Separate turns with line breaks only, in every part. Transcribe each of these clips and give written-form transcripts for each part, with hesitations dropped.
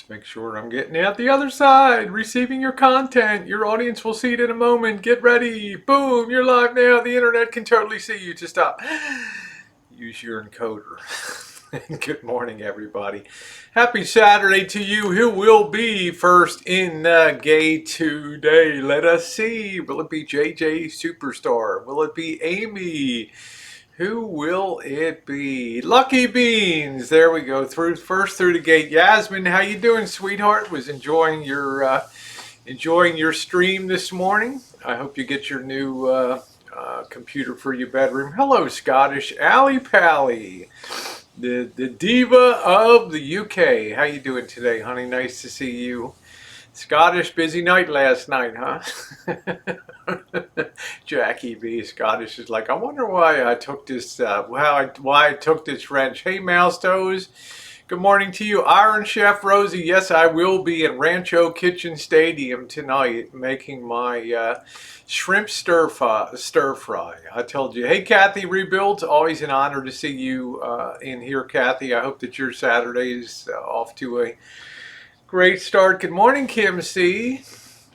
Make sure I'm getting out the other side, receiving your content. Your audience will see it in a moment. Get ready. Boom, you're live now. The internet can totally see you. Just stop. Use your encoder. Good morning, everybody. Happy Saturday to you. Who will be first in the gate today? Let us see. Will it be JJ Superstar? Will it be Amy? Who will it be? Lucky Beans. There we go. Through the gate. Yasmin, how you doing, sweetheart? Was enjoying your stream this morning. I hope you get your new computer for your bedroom. Hello, Scottish Alley Pally, the diva of the UK. How you doing today, honey? Nice to see you. Scottish, busy night last night, huh? Jackie B. Scottish is like, I wonder why I took this, why I took this wrench. Hey, Mouse Toes. Good morning to you. Iron Chef Rosie. Yes, I will be in Rancho Kitchen Stadium tonight making my shrimp stir fry. I told you. Hey, Kathy Rebuilds. Always an honor to see you in here, Kathy. I hope that your Saturday is off to a great start. Good morning, Kim C,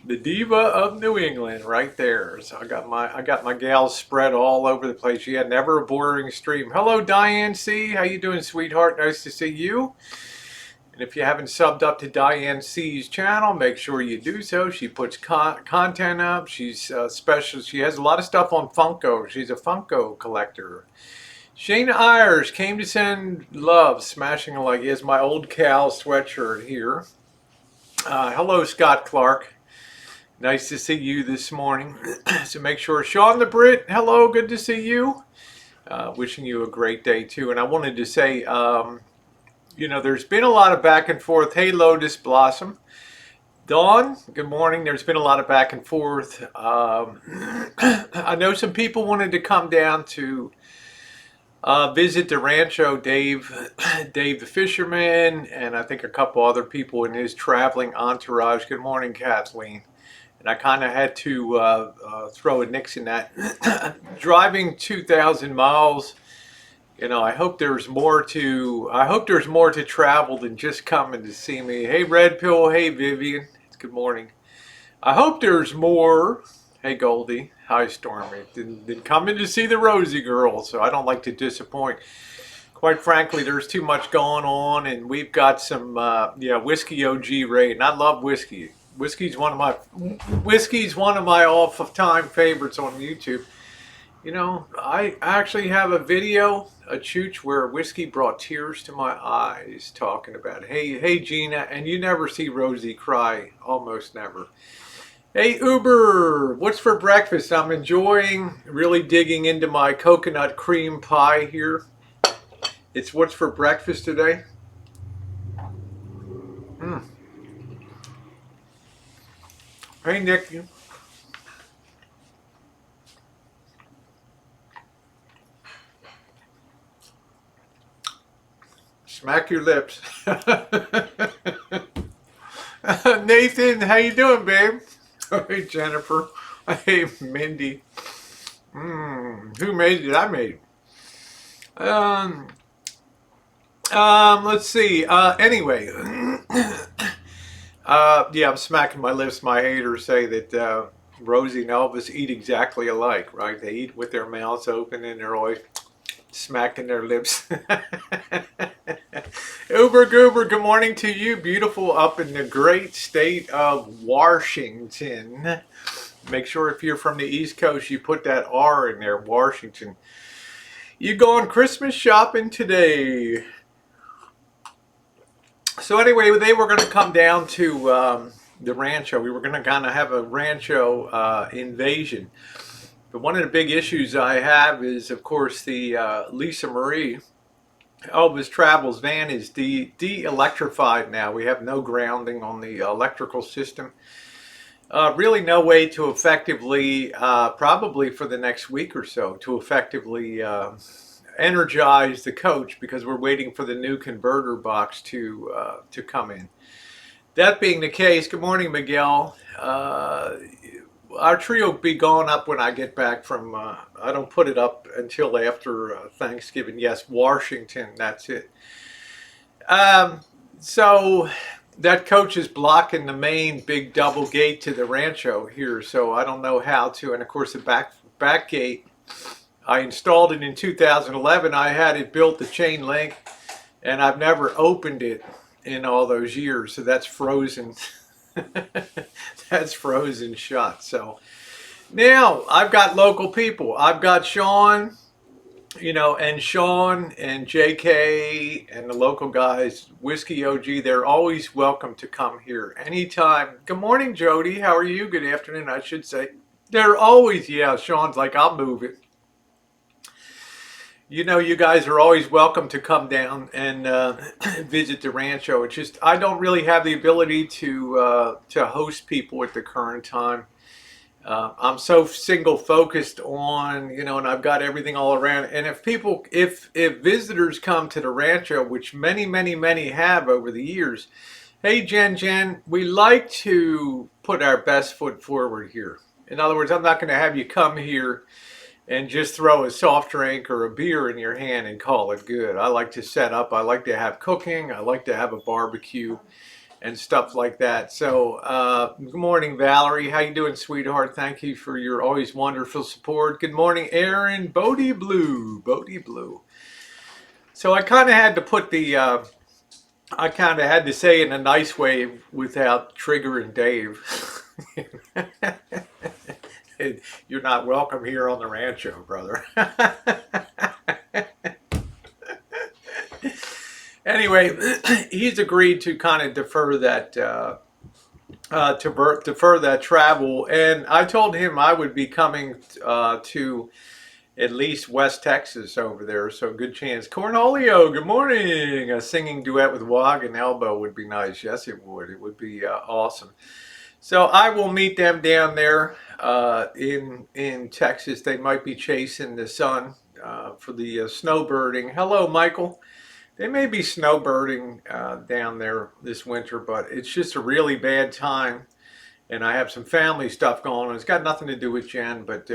the diva of New England, right there. So I got my gals spread all over the place. Yeah, never a boring stream. Hello, Diane C. How you doing, sweetheart? Nice to see you. And if you haven't subbed up to Diane C's channel, make sure you do so. She puts content up. She's special. She has a lot of stuff on Funko. She's a Funko collector. Shane Ayers came to send love, smashing a like. He has my old Cal sweatshirt here. Hello, Scott Clark. Nice to see you this morning. So make sure, Sean the Brit, hello, good to see you. Wishing you a great day too. And I wanted to say, there's been a lot of back and forth. Hey, Lotus Blossom. Dawn, good morning. There's been a lot of back and forth. I know some people wanted to come down to visit the Rancho, Dave the fisherman, and I think a couple other people in his traveling entourage. Good morning, Kathleen. And I kind of had to throw a nix in that. Driving 2,000 miles, I hope there's more to travel than just coming to see me. Hey, Red Pill. Hey, Vivian. Good morning. I hope there's more. Hey, Goldie. Hi, Stormy. Didn't come in to see the Rosie girl, so I don't like to disappoint. Quite frankly, there's too much going on, and we've got some, whiskey OG rate, and I love whiskey. Whiskey's one of my all-time favorites on YouTube. I actually have a video, a chooch, where whiskey brought tears to my eyes talking about it. Hey, Gina, and you never see Rosie cry, almost never. Hey, Uber, what's for breakfast? I'm enjoying really digging into my coconut cream pie here. It's what's for breakfast today. Hey, Nick. Smack your lips. Nathan, how you doing, babe? Hey, Jennifer. Hey, Mindy. Who made it? I made it. Let's see. Anyway. I'm smacking my lips. My haters say that Rosie and Elvis eat exactly alike, right? They eat with their mouths open and they're always smacking their lips. Uber Goober, good morning to you. Beautiful up in the great state of Washington. Make sure if you're from the East Coast, you put that R in there, Washington. You going Christmas shopping today? So anyway, they were going to come down to the Rancho. We were going to kind of have a Rancho invasion. But one of the big issues I have is, of course, the Lisa Marie Elvis Travels van is de-electrified now. We have no grounding on the electrical system. Really no way to effectively, probably for the next week or so, to effectively energize the coach because we're waiting for the new converter box to come in. That being the case, good morning, Miguel. Our tree will be going up when I get back from, I don't put it up until after Thanksgiving. Yes, Washington, that's it. So that coach is blocking the main big double gate to the Rancho here, so I don't know how to. And of course, the back gate, I installed it in 2011. I had it built to chain link, and I've never opened it in all those years, so that's frozen. That's frozen shut. So now I've got local people. I've got Sean, and Sean and JK and the local guys, Whiskey OG. They're always welcome to come here anytime. Good morning, Jody. How are you? Good afternoon, I should say. They're always, yeah, Sean's like, I'll move it. You guys are always welcome to come down and visit the Rancho. It's just I don't really have the ability to host people at the current time. I'm so single focused on, and I've got everything all around. And if visitors come to the Rancho, which many, many, many have over the years, hey, Jen, we like to put our best foot forward here. In other words, I'm not going to have you come here and just throw a soft drink or a beer in your hand and call it good. I like to set up. I like to have cooking. I like to have a barbecue and stuff like that. So good morning, Valerie. How you doing, sweetheart? Thank you for your always wonderful support. Good morning, Aaron. Bodie Blue. So I kind of had to put I kind of had to say it in a nice way without triggering Dave. You're not welcome here on the Rancho, brother. Anyway, he's agreed to kind of defer that travel, and I told him I would be coming to at least West Texas over there, so good chance. Cornholio, good morning. A singing duet with Wog and Elbow would be nice. Yes, it would. It would be awesome. So I will meet them down there in Texas. They might be chasing the sun for the snowbirding. Hello, Michael. They may be snowbirding down there this winter, but it's just a really bad time. And I have some family stuff going on. It's got nothing to do with Jen, but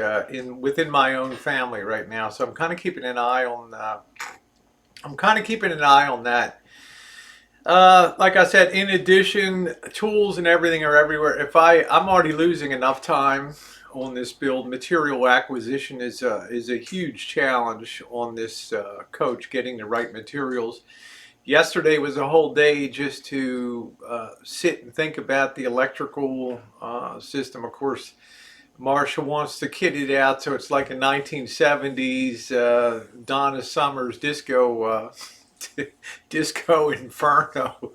within my own family right now. So I'm kind of keeping an eye on. That. Like I said, in addition, tools and everything are everywhere. I'm already losing enough time on this build. Material acquisition is a huge challenge on this coach, getting the right materials. Yesterday was a whole day just to sit and think about the electrical system. Of course, Marshall wants to kit it out so it's like a 1970s Donna Summers disco Inferno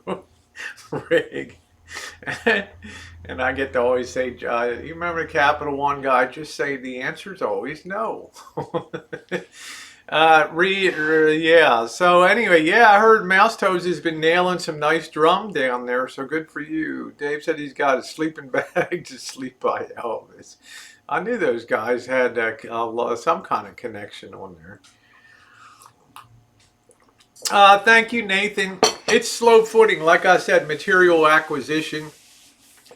rig. And I get to always say, you remember the Capital One guy? Just say the answer's always no. Yeah. So anyway, yeah, I heard Mouse Toes has been nailing some nice drum down there. So good for you. Dave said he's got a sleeping bag to sleep by Elvis. I knew those guys had some kind of connection on there. Thank you, Nathan. It's slow footing. Like I said, material acquisition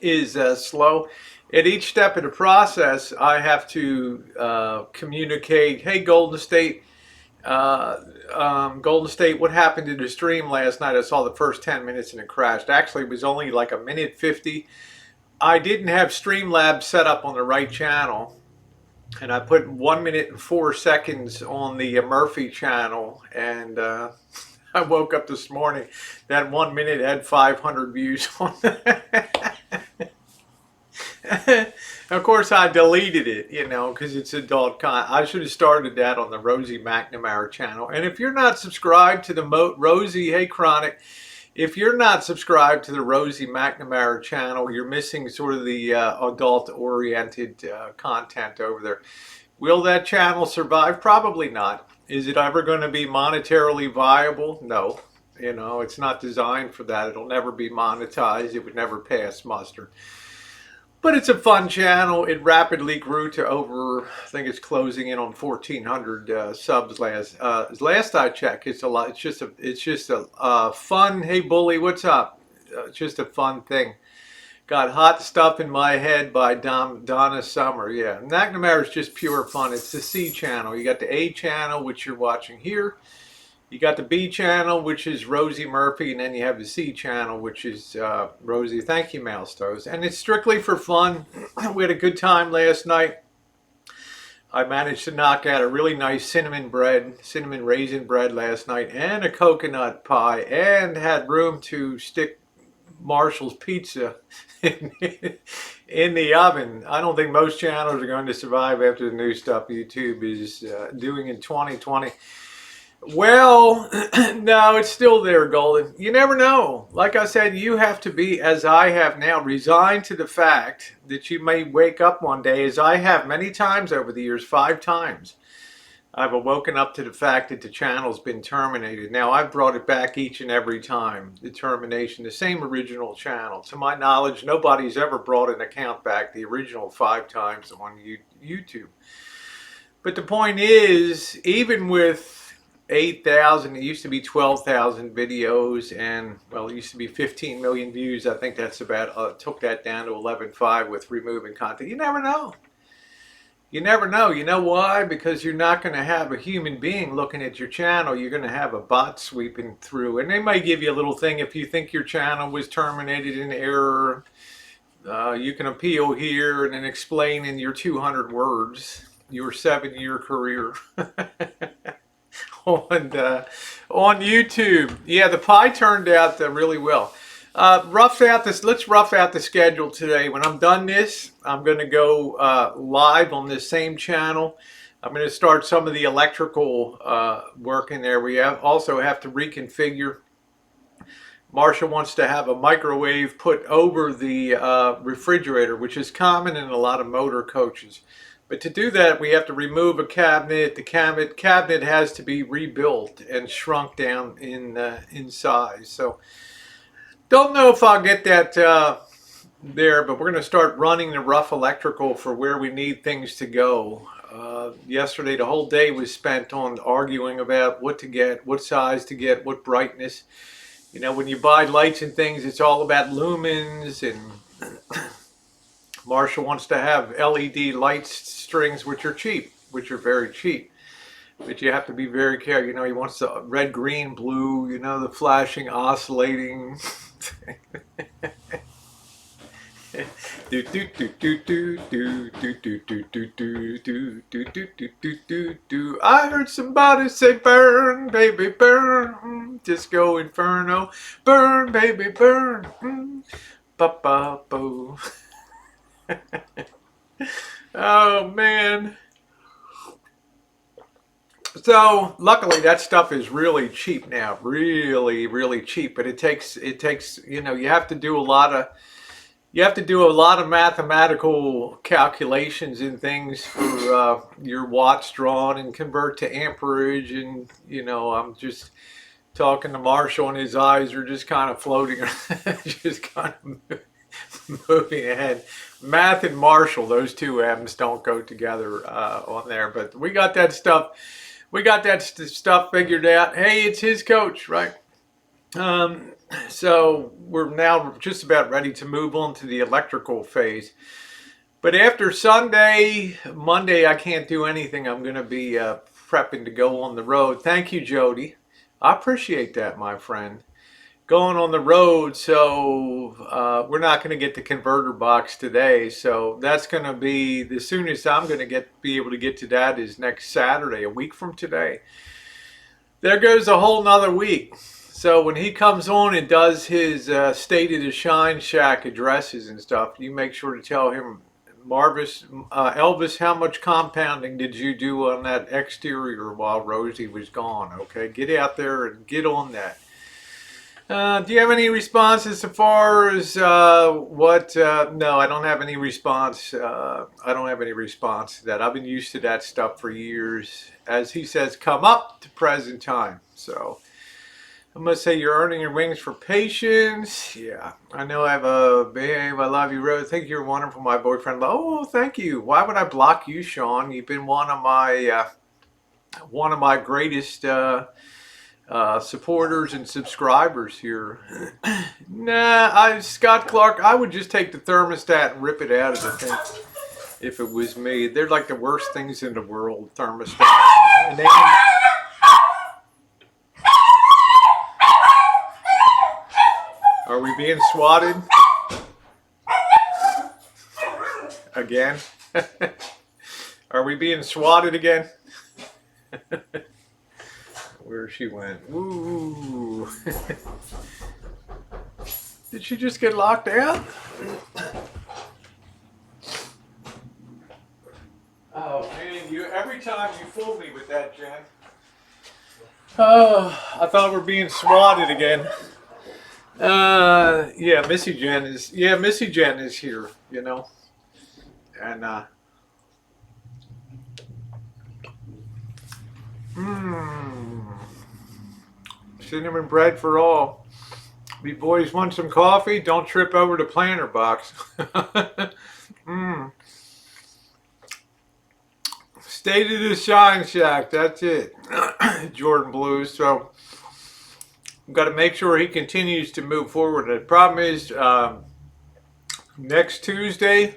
is slow. At each step of the process, I have to communicate, hey, Golden State, what happened to the stream last night? I saw the first 10 minutes and it crashed. Actually, it was only like a minute 50. I didn't have Streamlabs set up on the right channel. And I put 1 minute and 4 seconds on the Murphy channel, and I woke up this morning. That 1 minute had 500 views on it. Of course, I deleted it, because it's adult content. I should have started that on the Rosie McNamara channel. And if you're not subscribed to the Rosie, hey Chronic, if you're not subscribed to the Rosie McNamara channel, you're missing sort of the adult-oriented content over there. Will that channel survive? Probably not. Is it ever going to be monetarily viable? No. It's not designed for that. It'll never be monetized. It would never pass muster. But it's a fun channel. It rapidly grew to over, I think it's closing in on 1,400 subs last I checked. It's a lot. It's just a fun. Hey, Bully, what's up? It's just a fun thing. Got Hot Stuff in My Head by Donna Summer. Yeah, McNamara is just pure fun. It's the C channel. You got the A channel, which you're watching here. You got the B channel, which is Rosie Murphy, and then you have the C channel, which is Rosie. Thank you, Mouse Toes. And it's strictly for fun. We had a good time last night. I managed to knock out a really nice cinnamon raisin bread last night, and a coconut pie, and had room to stick Marshall's pizza in the oven. I don't think most channels are going to survive after the new stuff YouTube is doing in 2020. Well, no, it's still there, Golden. You never know. Like I said, you have to be, as I have now, resigned to the fact that you may wake up one day, as I have many times over the years, 5 times. I've awoken up to the fact that the channel's been terminated. Now, I've brought it back each and every time, the termination, the same original channel. To my knowledge, nobody's ever brought an account back the original 5 times on YouTube. But the point is, even with 8,000, it used to be 12,000 videos, and well, it used to be 15 million views. I think that's about, took that down to 11.5 with removing content. You never know. You never know. You know why? Because you're not going to have a human being looking at your channel. You're going to have a bot sweeping through, and they might give you a little thing if you think your channel was terminated in error. You can appeal here and then explain in your 200 words your 7-year career. on YouTube. Yeah, the pie turned out really well. Let's rough out the schedule today. When I'm done this, I'm going to go live on this same channel. I'm going to start some of the electrical work in there. We also have to reconfigure. Marsha wants to have a microwave put over the refrigerator, which is common in a lot of motor coaches. But to do that, we have to remove a cabinet. The cabinet has to be rebuilt and shrunk down in size. So don't know if I'll get that there, but we're going to start running the rough electrical for where we need things to go. Yesterday, the whole day was spent on arguing about what to get, what size to get, what brightness. You know, when you buy lights and things, it's all about lumens, and Marshall wants to have LED light strings, which are cheap, which are very cheap. But you have to be very careful. You know, he wants the red, green, blue, you know, the flashing, oscillating. I heard somebody say, burn, baby, burn. Disco Inferno. Burn, baby, burn. Ba-ba-boo. Oh man. So luckily that stuff is really cheap now, really cheap, but it takes, you know, you have to do a lot of mathematical calculations and things for your watts drawn and convert to amperage. And you know, I'm just talking to Marshall and his eyes are just kind of floating just kind of moving ahead. Math and Marshall, those two M's don't go together on there, but we got that stuff. We got that stuff figured out. Hey, it's his coach, right? So we're now just about ready to move on to the electrical phase. But after Sunday, Monday, I can't do anything. I'm going to be prepping to go on the road. Thank you, Jody. I appreciate that, my friend. Going on the road, so we're not going to get the converter box today. So that's going to be the soonest I'm going to be able to get to that is next Saturday, a week from today. There goes a whole nother week. So when he comes on and does his State of the Shine Shack addresses and stuff, you make sure to tell him, Elvis, how much compounding did you do on that exterior while Rosie was gone? Okay, get out there and get on that. Do you have any responses so far as what? No, I don't have any response. I don't have any response to that. I've been used to that stuff for years. As he says, come up to present time. So I'm going to say you're earning your wings for patience. Yeah, I know I have a babe. I love you, Rose. Thank you. You're wonderful, my boyfriend. Oh, thank you. Why would I block you, Sean? You've been one of my greatest supporters and subscribers here. Nah, Scott Clark, I would just take the thermostat and rip it out of the thing if it was me. They're like the worst things in the world, thermostat. And Are we being swatted again? Are we being swatted again? Where she went. Ooh. Did she just get locked out? Oh man, every time you fool me with that, Jen. Oh, I thought we're being swatted again. Yeah, Missy Jen is here, you know. And cinnamon bread for all. You boys want some coffee? Don't trip over the planter box. State of the Shine Shack, that's it. Jordan Blues. So I've got to make sure he continues to move forward. The problem is next Tuesday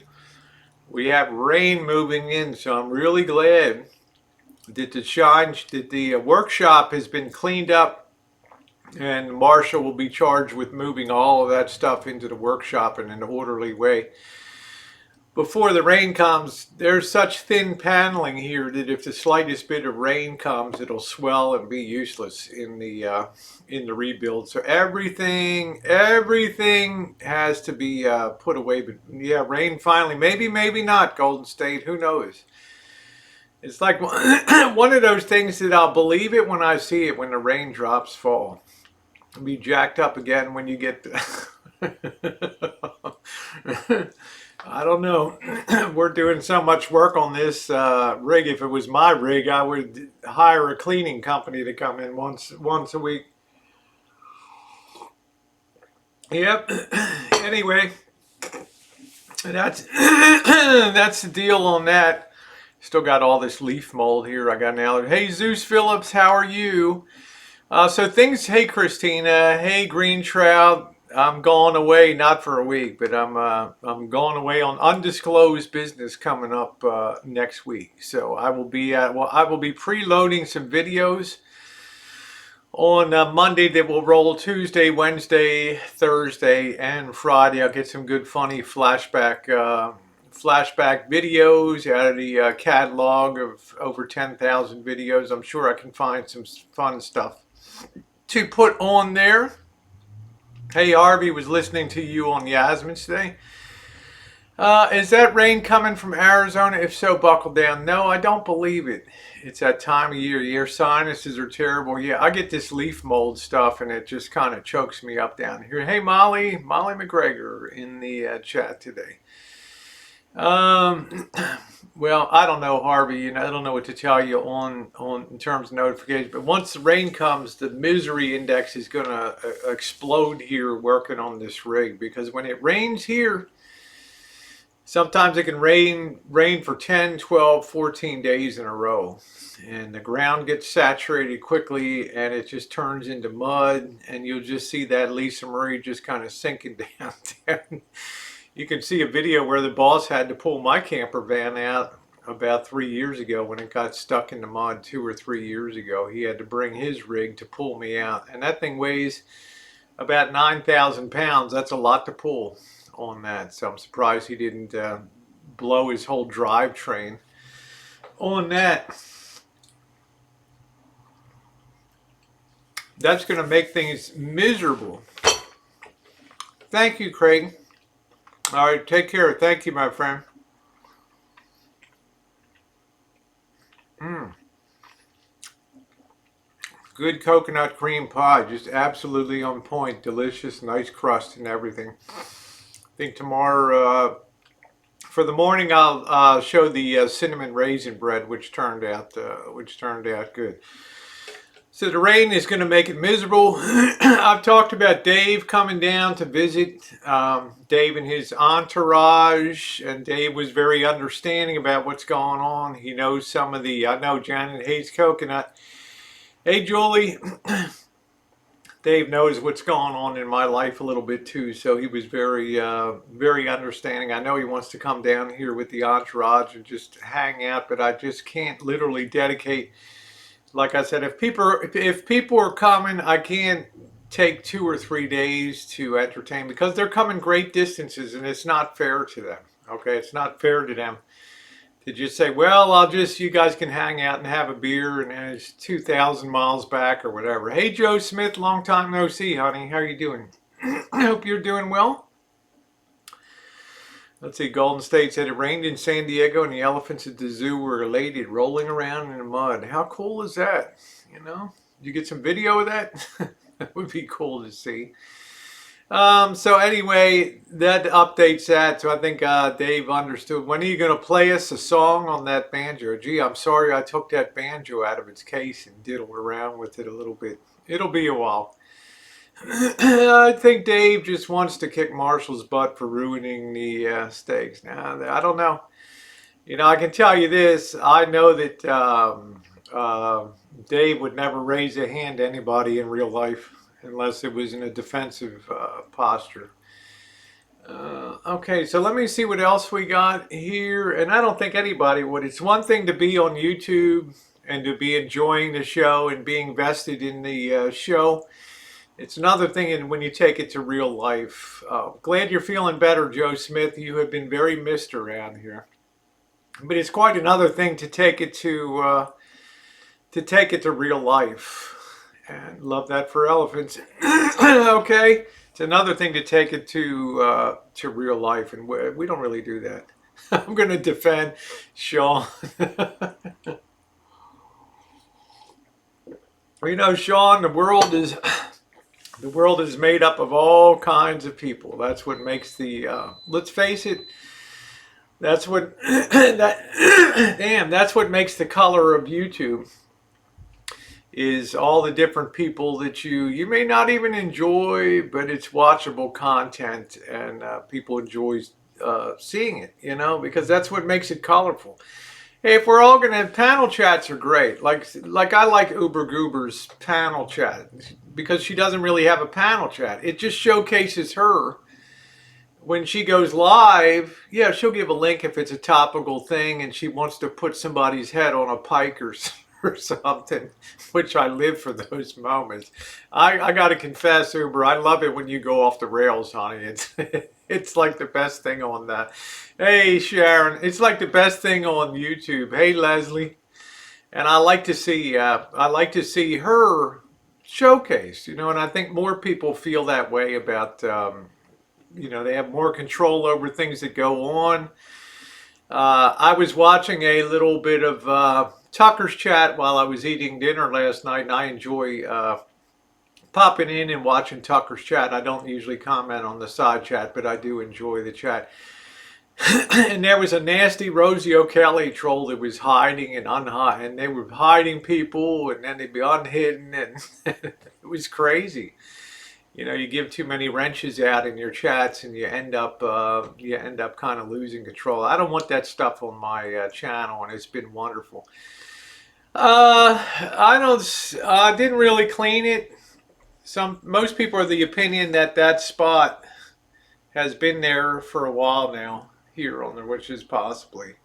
we have rain moving in, so I'm really glad that the workshop has been cleaned up, and Marshall will be charged with moving all of that stuff into the workshop in an orderly way. Before the rain comes, there's such thin paneling here that if the slightest bit of rain comes, it'll swell and be useless in the rebuild. So everything has to be put away. But yeah, rain finally, maybe not. Golden State, who knows? It's like one of those things that I'll believe it when I see it, when the raindrops fall. It'll be jacked up again when you get I don't know. We're doing so much work on this rig. If it was my rig, I would hire a cleaning company to come in once a week. Yep. Anyway, that's the deal on that. Still got all this leaf mold here. I got an allergy. Hey, Zeus Phillips, how are you? Hey, Christina. Hey, Green Trout. I'm going away, not for a week, but I'm going away on undisclosed business coming up next week. So I will be preloading some videos on Monday that will roll Tuesday, Wednesday, Thursday, and Friday. I'll get some good, funny flashback videos out of the catalog of over 10,000 videos. I'm sure I can find some fun stuff to put on there. Hey, Harvey, was listening to you on Yasmin's today. Is that rain coming from Arizona? If so, buckle down. No, I don't believe it. It's that time of year. Your sinuses are terrible. Yeah, I get this leaf mold stuff, and it just kind of chokes me up down here. Hey, Molly McGregor in the chat today. Well, I don't know, Harvey. I don't know what to tell you on in terms of notifications. But once the rain comes, the misery index is going to explode here working on this rig, because when it rains here, sometimes it can rain for 10, 12, 14 days in a row. And the ground gets saturated quickly, and it just turns into mud. And you'll just see that Lisa Marie just kind of sinking down. You can see a video where the boss had to pull my camper van out about 3 years ago when it got stuck in the mud 2 or 3 years ago. He had to bring his rig to pull me out. And that thing weighs about 9,000 pounds. That's a lot to pull on that. So I'm surprised he didn't blow his whole drivetrain on that. That's going to make things miserable. Thank you, Craig. All right, take care. Thank you, my friend. Good coconut cream pie, just absolutely on point. Delicious, nice crust and everything. I think tomorrow, for the morning, I'll show the cinnamon raisin bread, which turned out good. So the rain is going to make it miserable. I've talked about Dave coming down to visit. Dave and his entourage, and Dave was very understanding about what's going on. He knows some of I know Janet hates coconut. Hey, Julie. Dave knows what's going on in my life a little bit too, so he was very understanding. I know he wants to come down here with the entourage and just hang out, but I just can't literally dedicate. Like I said, if people are coming, I can't take 2 or 3 days to entertain because they're coming great distances and it's not fair to them. Okay, it's not fair to them to just say, well, you guys can hang out and have a beer and then it's 2,000 miles back or whatever. Hey, Joe Smith, long time no see, honey. How are you doing? I hope you're doing well. Let's see, Golden State said it rained in San Diego and the elephants at the zoo were elated, rolling around in the mud. How cool is that? You know, did you get some video of that? That would be cool to see. So anyway, that updates that. So I think Dave understood. When are you going to play us a song on that banjo? Gee, I'm sorry I took that banjo out of its case and diddled around with it a little bit. It'll be a while. I think Dave just wants to kick Marshall's butt for ruining the steaks. Now, I don't know. You know, I can tell you this. I know that Dave would never raise a hand to anybody in real life unless it was in a defensive posture. Okay, so let me see what else we got here. And I don't think anybody would. It's one thing to be on YouTube and to be enjoying the show and being vested in the show. It's another thing when you take it to real life. Glad you're feeling better, Joe Smith. You have been very missed around here. But it's quite another thing to take it to real life. And love that for elephants. Okay, it's another thing to take it to real life, and we don't really do that. I'm going to defend Sean. You know, Sean, the world is made up of all kinds of people. That's what makes the let's face it. That's what that's what makes the color of YouTube. Is all the different people that you may not even enjoy, but it's watchable content and people enjoy seeing it, you know, because that's what makes it colorful. Hey, if we're all going to have panel chats are great. Like I like Uber Goober's panel chat because she doesn't really have a panel chat. It just showcases her when she goes live. Yeah, she'll give a link if it's a topical thing and she wants to put somebody's head on a pike or something, which I live for those moments. I got to confess, Uber, I love it when you go off the rails, honey. It's like the best thing on that. Hey, Sharon, it's like the best thing on YouTube. Hey, Leslie, and I like to see her showcased, you know, and I think more people feel that way about, you know, they have more control over things that go on. I was watching a little bit of Tucker's chat while I was eating dinner last night, and I enjoy popping in and watching Tucker's chat. I don't usually comment on the side chat, but I do enjoy the chat. And there was a nasty Rosie O'Kelly troll that was hiding and unhiding, and they were hiding people, and then they'd be unhidden, and it was crazy. You know, you give too many wrenches out in your chats, and you end up kind of losing control. I don't want that stuff on my channel, and it's been wonderful. I didn't really clean it. Most people are the opinion that spot has been there for a while now here on there, which is possibly.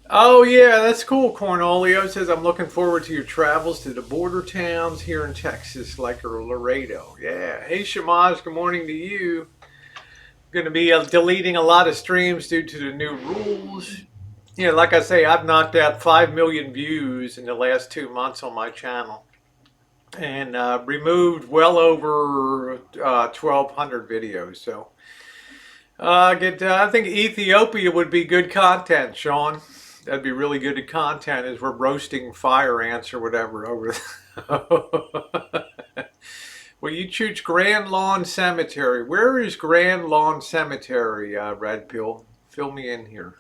Oh yeah, that's cool. Cornolio says, I'm looking forward to your travels to the border towns here in Texas, like Laredo. Yeah. Hey Shamaj, good morning to you. Going to be deleting a lot of streams due to the new rules. Yeah, like I say, I've knocked out 5 million views in the last 2 months on my channel. And removed well over 1,200 videos. So I think Ethiopia would be good content, Sean. That'd be really good content as we're roasting fire ants or whatever over Well, you choose Grand Lawn Cemetery. Where is Grand Lawn Cemetery, Red Pill? Fill me in here.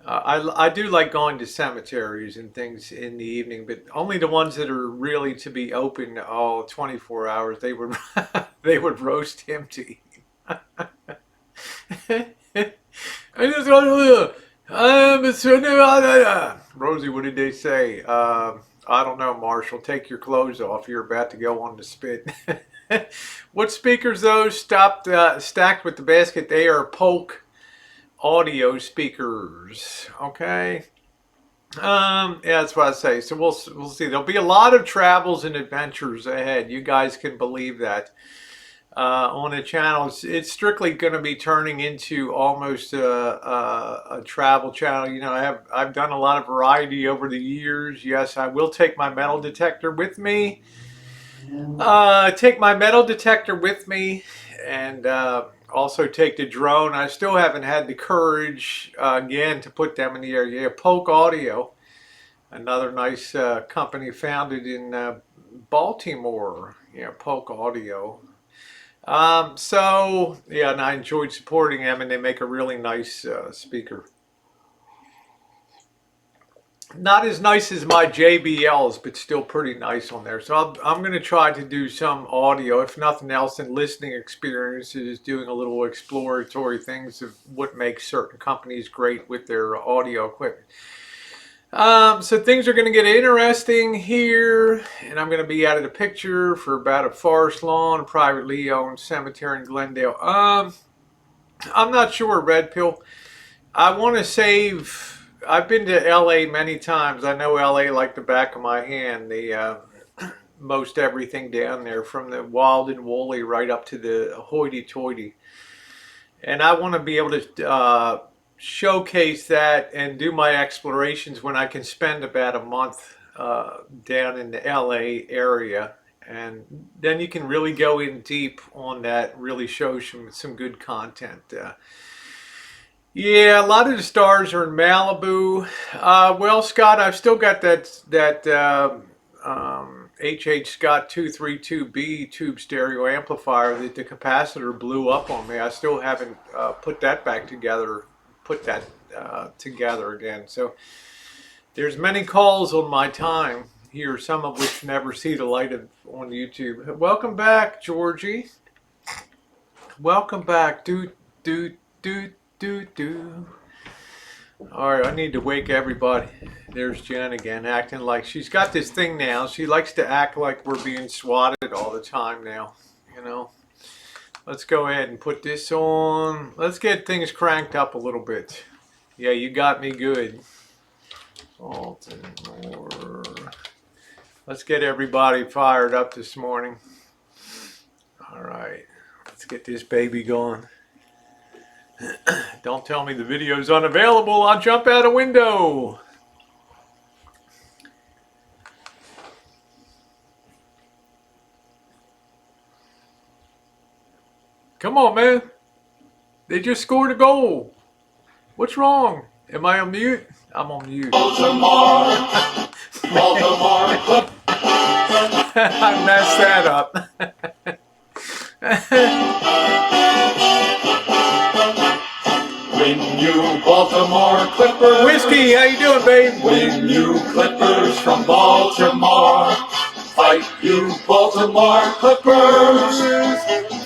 I do like going to cemeteries and things in the evening, but only the ones that are really to be open all 24 hours. They would they would roast him to eat. Rosie, what did they say? I don't know, Marshall. Take your clothes off. You're about to go on the spit. What speakers those stacked with the basket? They are Polk audio speakers. Okay. Yeah, that's what I say. So we'll see. There'll be a lot of travels and adventures ahead. You guys can believe that. On the channel, it's strictly going to be turning into almost a travel channel. You know, I've done a lot of variety over the years. Yes, I will take my metal detector with me. Take my metal detector with me, and also take the drone. I still haven't had the courage again to put them in the air. Yeah, Polk Audio, another nice company founded in Baltimore. Yeah, Polk Audio. So yeah, and I enjoyed supporting them, and they make a really nice speaker. Not as nice as my JBLs, but still pretty nice on there. So I'm going to try to do some audio, if nothing else, in listening experiences, doing a little exploratory things of what makes certain companies great with their audio equipment. So things are going to get interesting here, and I'm going to be out of the picture for about a forest lawn, a privately owned cemetery in Glendale. I'm not sure, Red Pill. I want to save. I've been to LA many times. I know LA like the back of my hand. The most everything down there, from the wild and woolly right up to the hoity-toity. And I want to be able to showcase that and do my explorations when I can spend about a month down in the LA area. And then you can really go in deep on that, really show some good content. Yeah, a lot of the stars are in Malibu. Well, Scott, I've still got that HH Scott 232B tube stereo amplifier that the capacitor blew up on me. I still haven't put that back together, put that together again. So there's many calls on my time here, some of which never see the light of on YouTube. Welcome back, Georgie. Welcome back. Do do do do do. All right, I need to wake everybody. There's Jen again, acting like she's got this thing now. She likes to act like we're being swatted all the time now. You know. Let's go ahead and put this on. Let's get things cranked up a little bit. Yeah, you got me good. Baltimore. Let's get everybody fired up this morning. All right, let's get this baby going. Don't tell me the video's unavailable. I'll jump out a window. Come on, man. They just scored a goal. What's wrong? Am I on mute? I'm on mute. Baltimore. Baltimore. I messed that up.
When you Baltimore Clippers.
Whiskey, how you doing, babe?
When you Clippers from Baltimore. Fight you Baltimore Clippers.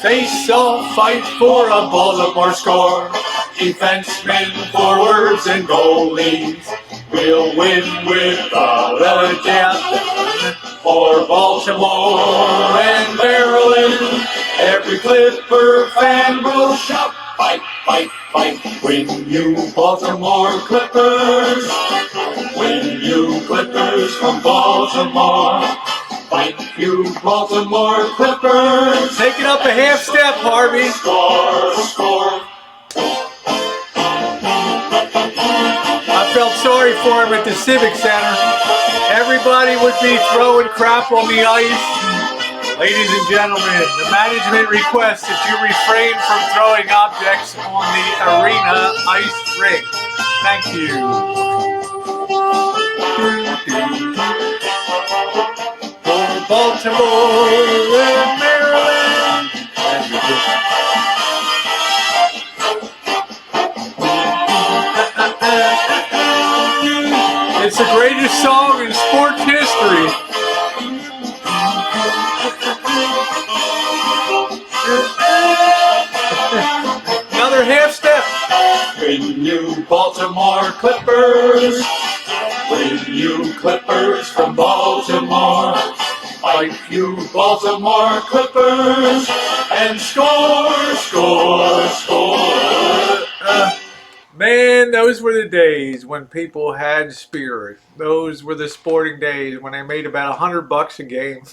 Face off, fight
For a Baltimore score. Defensemen, forwards, and goalies. We'll win without a doubt. For Baltimore and Maryland, every Clipper fan will shout, fight, fight, fight. When you Baltimore Clippers, when you Clippers from Baltimore, fight you Baltimore Clippers.
Take it up a half step, Harvey.
Score, score.
I felt sorry for him at the Civic Center. Everybody would be throwing crap on the ice. Ladies and gentlemen, the management requests that you refrain from throwing objects on the arena ice rink. Thank you. For Baltimore and Maryland. It's the greatest song in sports history. Another half step.
When you Baltimore Clippers, when you Clippers from Baltimore, fight you Baltimore Clippers, and score, score, score.
Man, those were the days when people had spirit. Those were the sporting days when they made about $100 a game.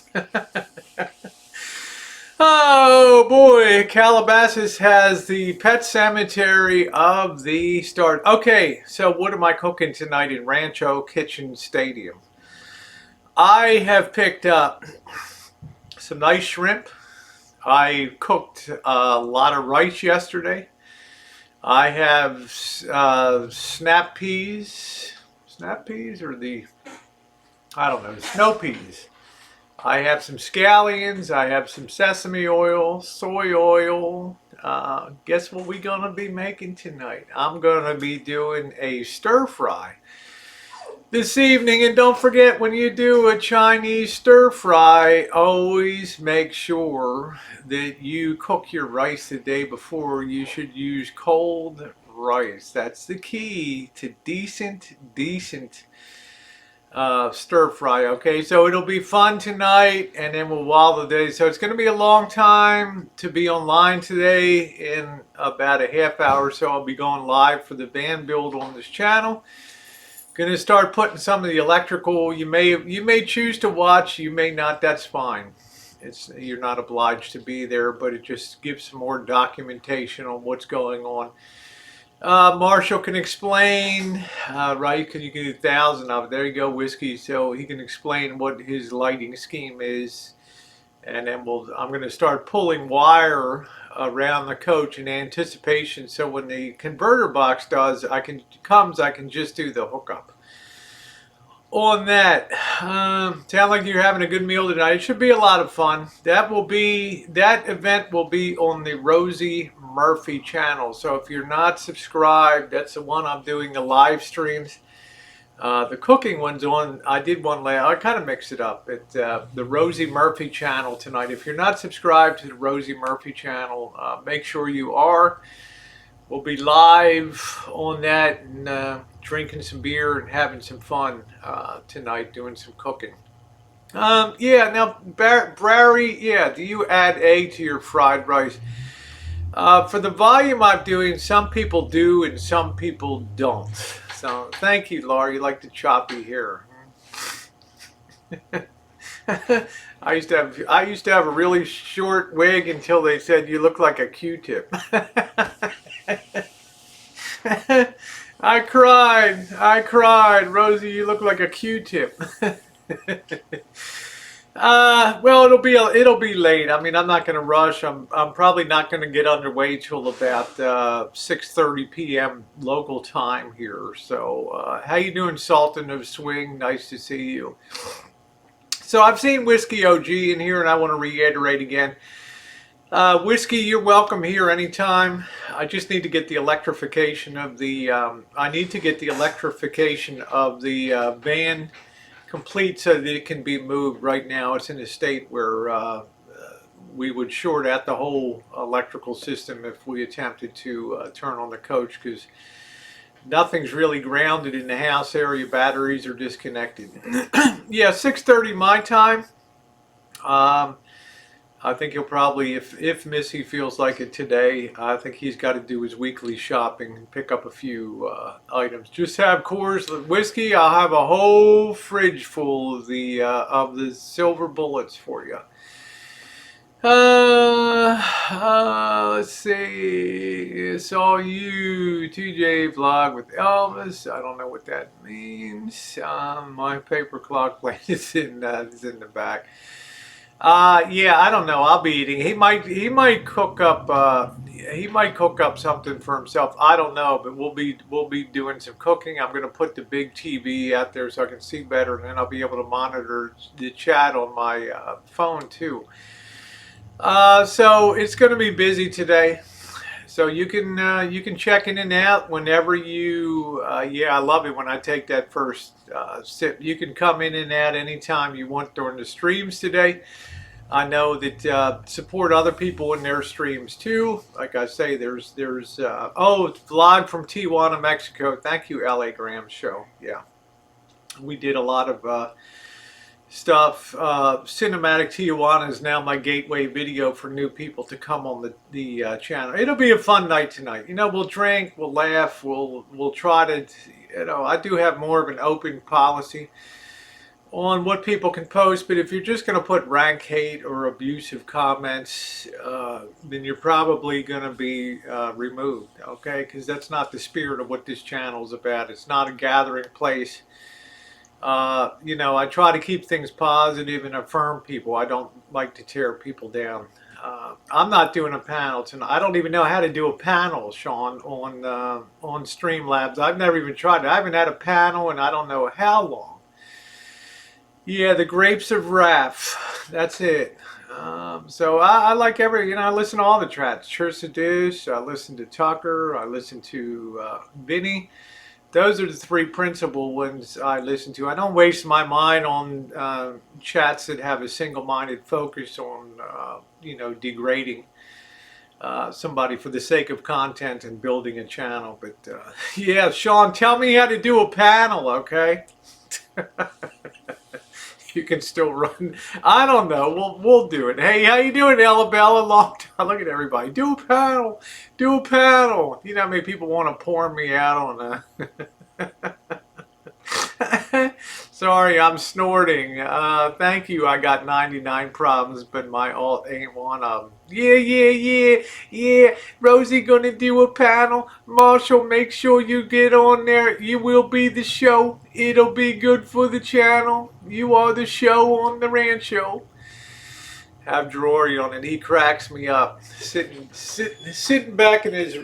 Oh boy, Calabasas has the pet cemetery of the start. Okay, so what am I cooking tonight in Rancho Kitchen Stadium? I have picked up some nice shrimp. I cooked a lot of rice yesterday. I have snap peas. Snap peas or I don't know, snow peas. I have some scallions. I have some sesame oil, soy oil. Guess what we're going to be making tonight? I'm going to be doing a stir fry this evening. And don't forget, when you do a Chinese stir fry, always make sure that you cook your rice the day before. You should use cold rice. That's the key to decent stir fry. Okay, so it'll be fun tonight, and then we'll while the day. So it's going to be a long time to be online today. In about a half hour or so, I'll be going live for the van build on this channel. Going to start putting some of the electrical. You may choose to watch, you may not. That's fine. You're not obliged to be there, but it just gives some more documentation on what's going on. Marshall can explain, right? Because you can do 1,000 of it. There you go, Whiskey. So he can explain what his lighting scheme is, and then I'm going to start pulling wire around the coach in anticipation. So when the converter box comes, I can just do the hookup. On that, sound like you're having a good meal tonight. It should be a lot of fun. That event will be on the Rosie Murphy channel. So if you're not subscribed, that's the one I'm doing the live streams. The cooking one's on. I did one last. I kind of mixed it up. It's the Rosie Murphy channel tonight. If you're not subscribed to the Rosie Murphy channel, make sure you are. We'll be live on that and drinking some beer and having some fun tonight, doing some cooking. Yeah, now, Barry, yeah, do you add egg to your fried rice? For the volume I'm doing, some people do and some people don't. So thank you, Laura. You like the choppy hair. I used to have a really short wig until they said you look like a Q-tip. I cried. Rosie, you look like a Q-tip. Well, it'll be late. I mean, I'm not going to rush. I'm probably not going to get underway till about 6:30 p.m. local time here. So, how you doing, Sultan of Swing? Nice to see you. So I've seen Whiskey OG in here, and I want to reiterate again. Whiskey, you're welcome here anytime. I just need to get the electrification of the. I need to get the electrification of the van complete so that it can be moved. Right now, it's in a state where we would short out the whole electrical system if we attempted to turn on the coach, because nothing's really grounded in the house area. Batteries are disconnected. Yeah, 6:30 my time. I think he'll probably, if Missy feels like it today, I think he's got to do his weekly shopping and pick up a few items. Just have Coors whiskey. I'll have a whole fridge full of the silver bullets for you. Let's see. Saw you, TJ vlog with Elvis. I don't know what that means. My paper clock plate is in the back. Yeah, I don't know. I'll be eating. He might cook up something for himself. I don't know, but we'll be doing some cooking. I'm going to put the big TV out there so I can see better, and then I'll be able to monitor the chat on my phone too. So it's going to be busy today. So you can check in and out whenever you. Yeah, I love it when I take that first sip. You can come in and out anytime you want during the streams today. I know that support other people in their streams too. Like I say, there's oh, vlog from Tijuana, Mexico. Thank you, LA Graham Show. Yeah, we did a lot of stuff. Cinematic Tijuana is now my gateway video for new people to come on the channel. It'll be a fun night tonight. You know, we'll drink, we'll laugh, we'll try to, you know, I do have more of an open policy on what people can post, but if you're just going to put rank hate or abusive comments, then you're probably going to be removed, okay? Because that's not the spirit of what this channel is about. It's not a gathering place. You know, I try to keep things positive and affirm people. I don't like to tear people down. I'm not doing a panel tonight. I don't even know how to do a panel, Sean, on Streamlabs. I've never even tried it. I haven't had a panel in I don't know how long. Yeah, the Grapes of Wrath. That's it. So I like you know, I listen to all the tracks. Church of Deuce, I listen to Tucker, I listen to Vinny. Those are the three principal ones I listen to. I don't waste my mind on chats that have a single-minded focus on, you know, degrading somebody for the sake of content and building a channel. But yeah, Sean, tell me how to do a panel, okay? You can still run. I don't know. We'll do it. Hey, how you doing, Alabella? Long time. Look at everybody. Do a panel. Do a panel. You know how many people want to pour me out on Sorry, I'm snorting. Thank you. I got 99 problems, but my alt ain't one of them. Yeah. Rosie gonna do a panel. Marshall, make sure you get on there. You will be the show. It'll be good for the channel. You are the show on the Rancho. Have Drury on it. He cracks me up. Sitting back in his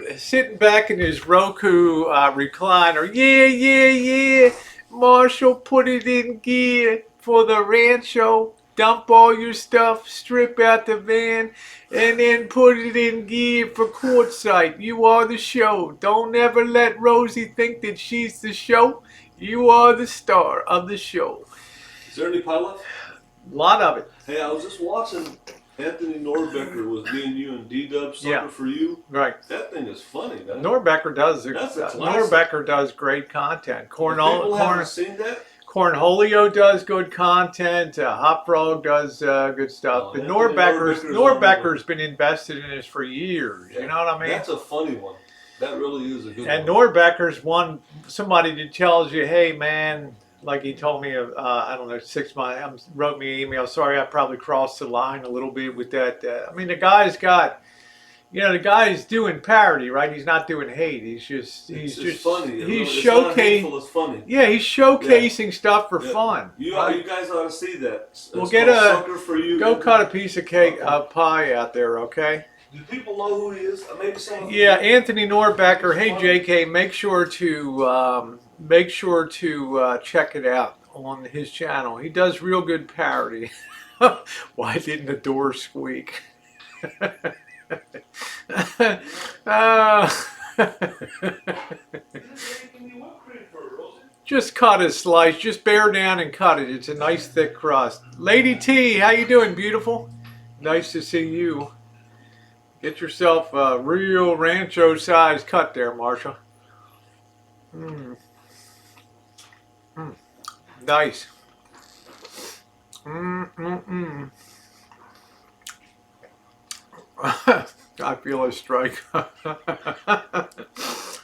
Roku recliner. Yeah. Marshall, put it in gear for the Rancho. Dump all your stuff, strip out the van, and then put it in gear for Quartzsite. You are the show. Don't ever let Rosie think that she's the show. You are the star of the show.
Is there any pie left?
A lot of it.
Hey, I was just watching Anthony Norbecker with me and you and D-Dub Sucker for You.
Right.
That thing is funny, man.
Norbecker does. Norbecker does great content.
People haven't seen that?
Cornholio does good content. Hot Frog does good stuff. But Norbecker's been invested in this for years. Yeah. You know what I mean?
That's a funny one. That really is a good one.
And Norbecker's somebody that tells you, hey, man, like he told me, I don't know, 6 months, wrote me an email. Sorry, I probably crossed the line a little bit with that. I mean, the guy's got, you know, the guy's doing parody, right? He's not doing hate. He's just
funny.
He's showcasing.
It's funny.
Yeah, he's showcasing stuff for fun.
You guys ought to see that.
We'll get Sucker for You. Go cut a piece of cake, pie out there, okay?
Do people know who he is? Maybe some of them.
Yeah, Anthony Norbecker. Hey, JK, make sure to check it out on his channel. He does real good parody. Why didn't the door squeak? Just cut a slice. Just bear down and cut it. It's a nice thick crust. Lady T, how you doing, beautiful? Nice to see you. Get yourself a real Rancho size cut there, Marsha. Nice. I feel a strike.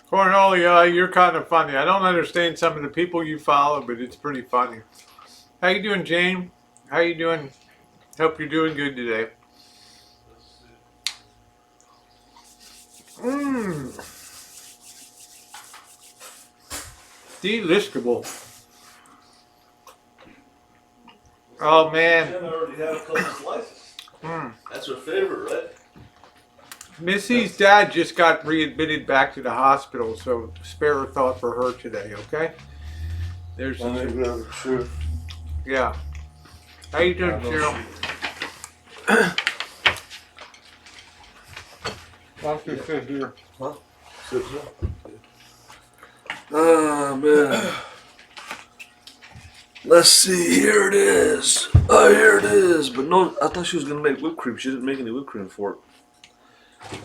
Cornelia, you're kind of funny. I don't understand some of the people you follow, but it's pretty funny. How you doing, Jane? How you doing? Hope you're doing good today. Delicious. Oh man.
Jen already had a couple slices. That's her favorite, right?
Missy's dad just got readmitted back to the hospital, so spare a thought for her today, okay? There's
the truth.
Yeah. How you doing, Cheryl? Why don't you sit here?
Huh? Sit here. Oh, man. Let's see. Here it is. Oh, here it is. But no, I thought she was going to make whipped cream. She didn't make any whipped cream for it.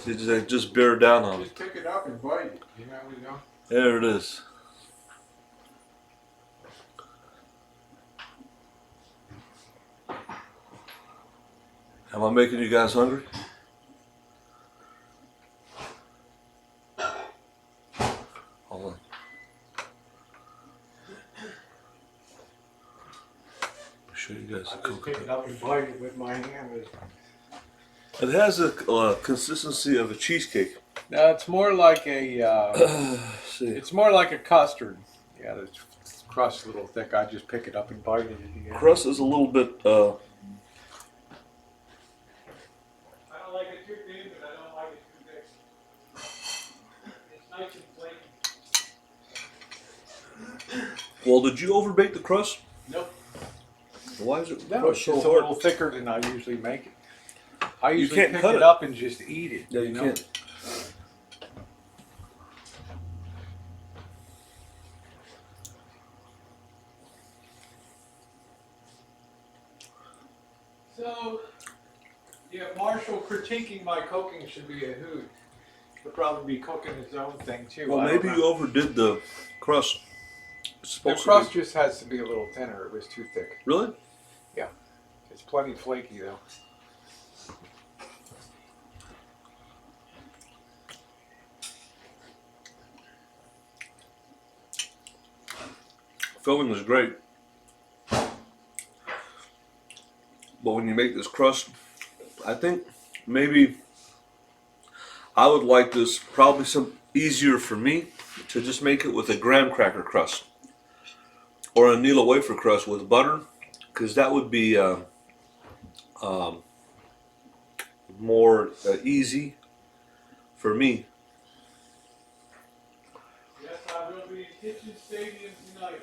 She just bear down on it.
Just pick it up and bite it. You know what we know?
There it is. Am I making you guys hungry? Hold on. I'll show you guys the
I just pick it
coconut.
up and bite it with my hand.
It has a consistency of a cheesecake.
No, it's more like a.
See.
It's more like a custard. Yeah, the crust's a little thick. I just pick it up and bite it at the end.
Crust is a little bit.
I don't like it too thin, but I don't like it too thick. It's nice and flaky.
Well, did you overbake the crust?
Nope.
Why is it
No,
crust
it's
so
just a
hard?
little thicker than I usually make it. I
You
usually
can't
pick
cut
it
it.
up and just eat it.
Yeah, you
know?
can't.
So, yeah, Marshall critiquing my cooking should be a hoot. He'll probably be cooking his own thing too.
Well,
I don't
maybe
know.
you overdid the crust. It's
The
supposed
crust
to be.
just has to be a little thinner. It was too thick.
Really?
It's plenty flaky though.
Filling is great. But when you make this crust, I think maybe I would like this probably some easier for me to just make it with a graham cracker crust or a Nila wafer crust with butter, because that would be more easy for me.
Yes, I will be in Kitchen Stadium tonight.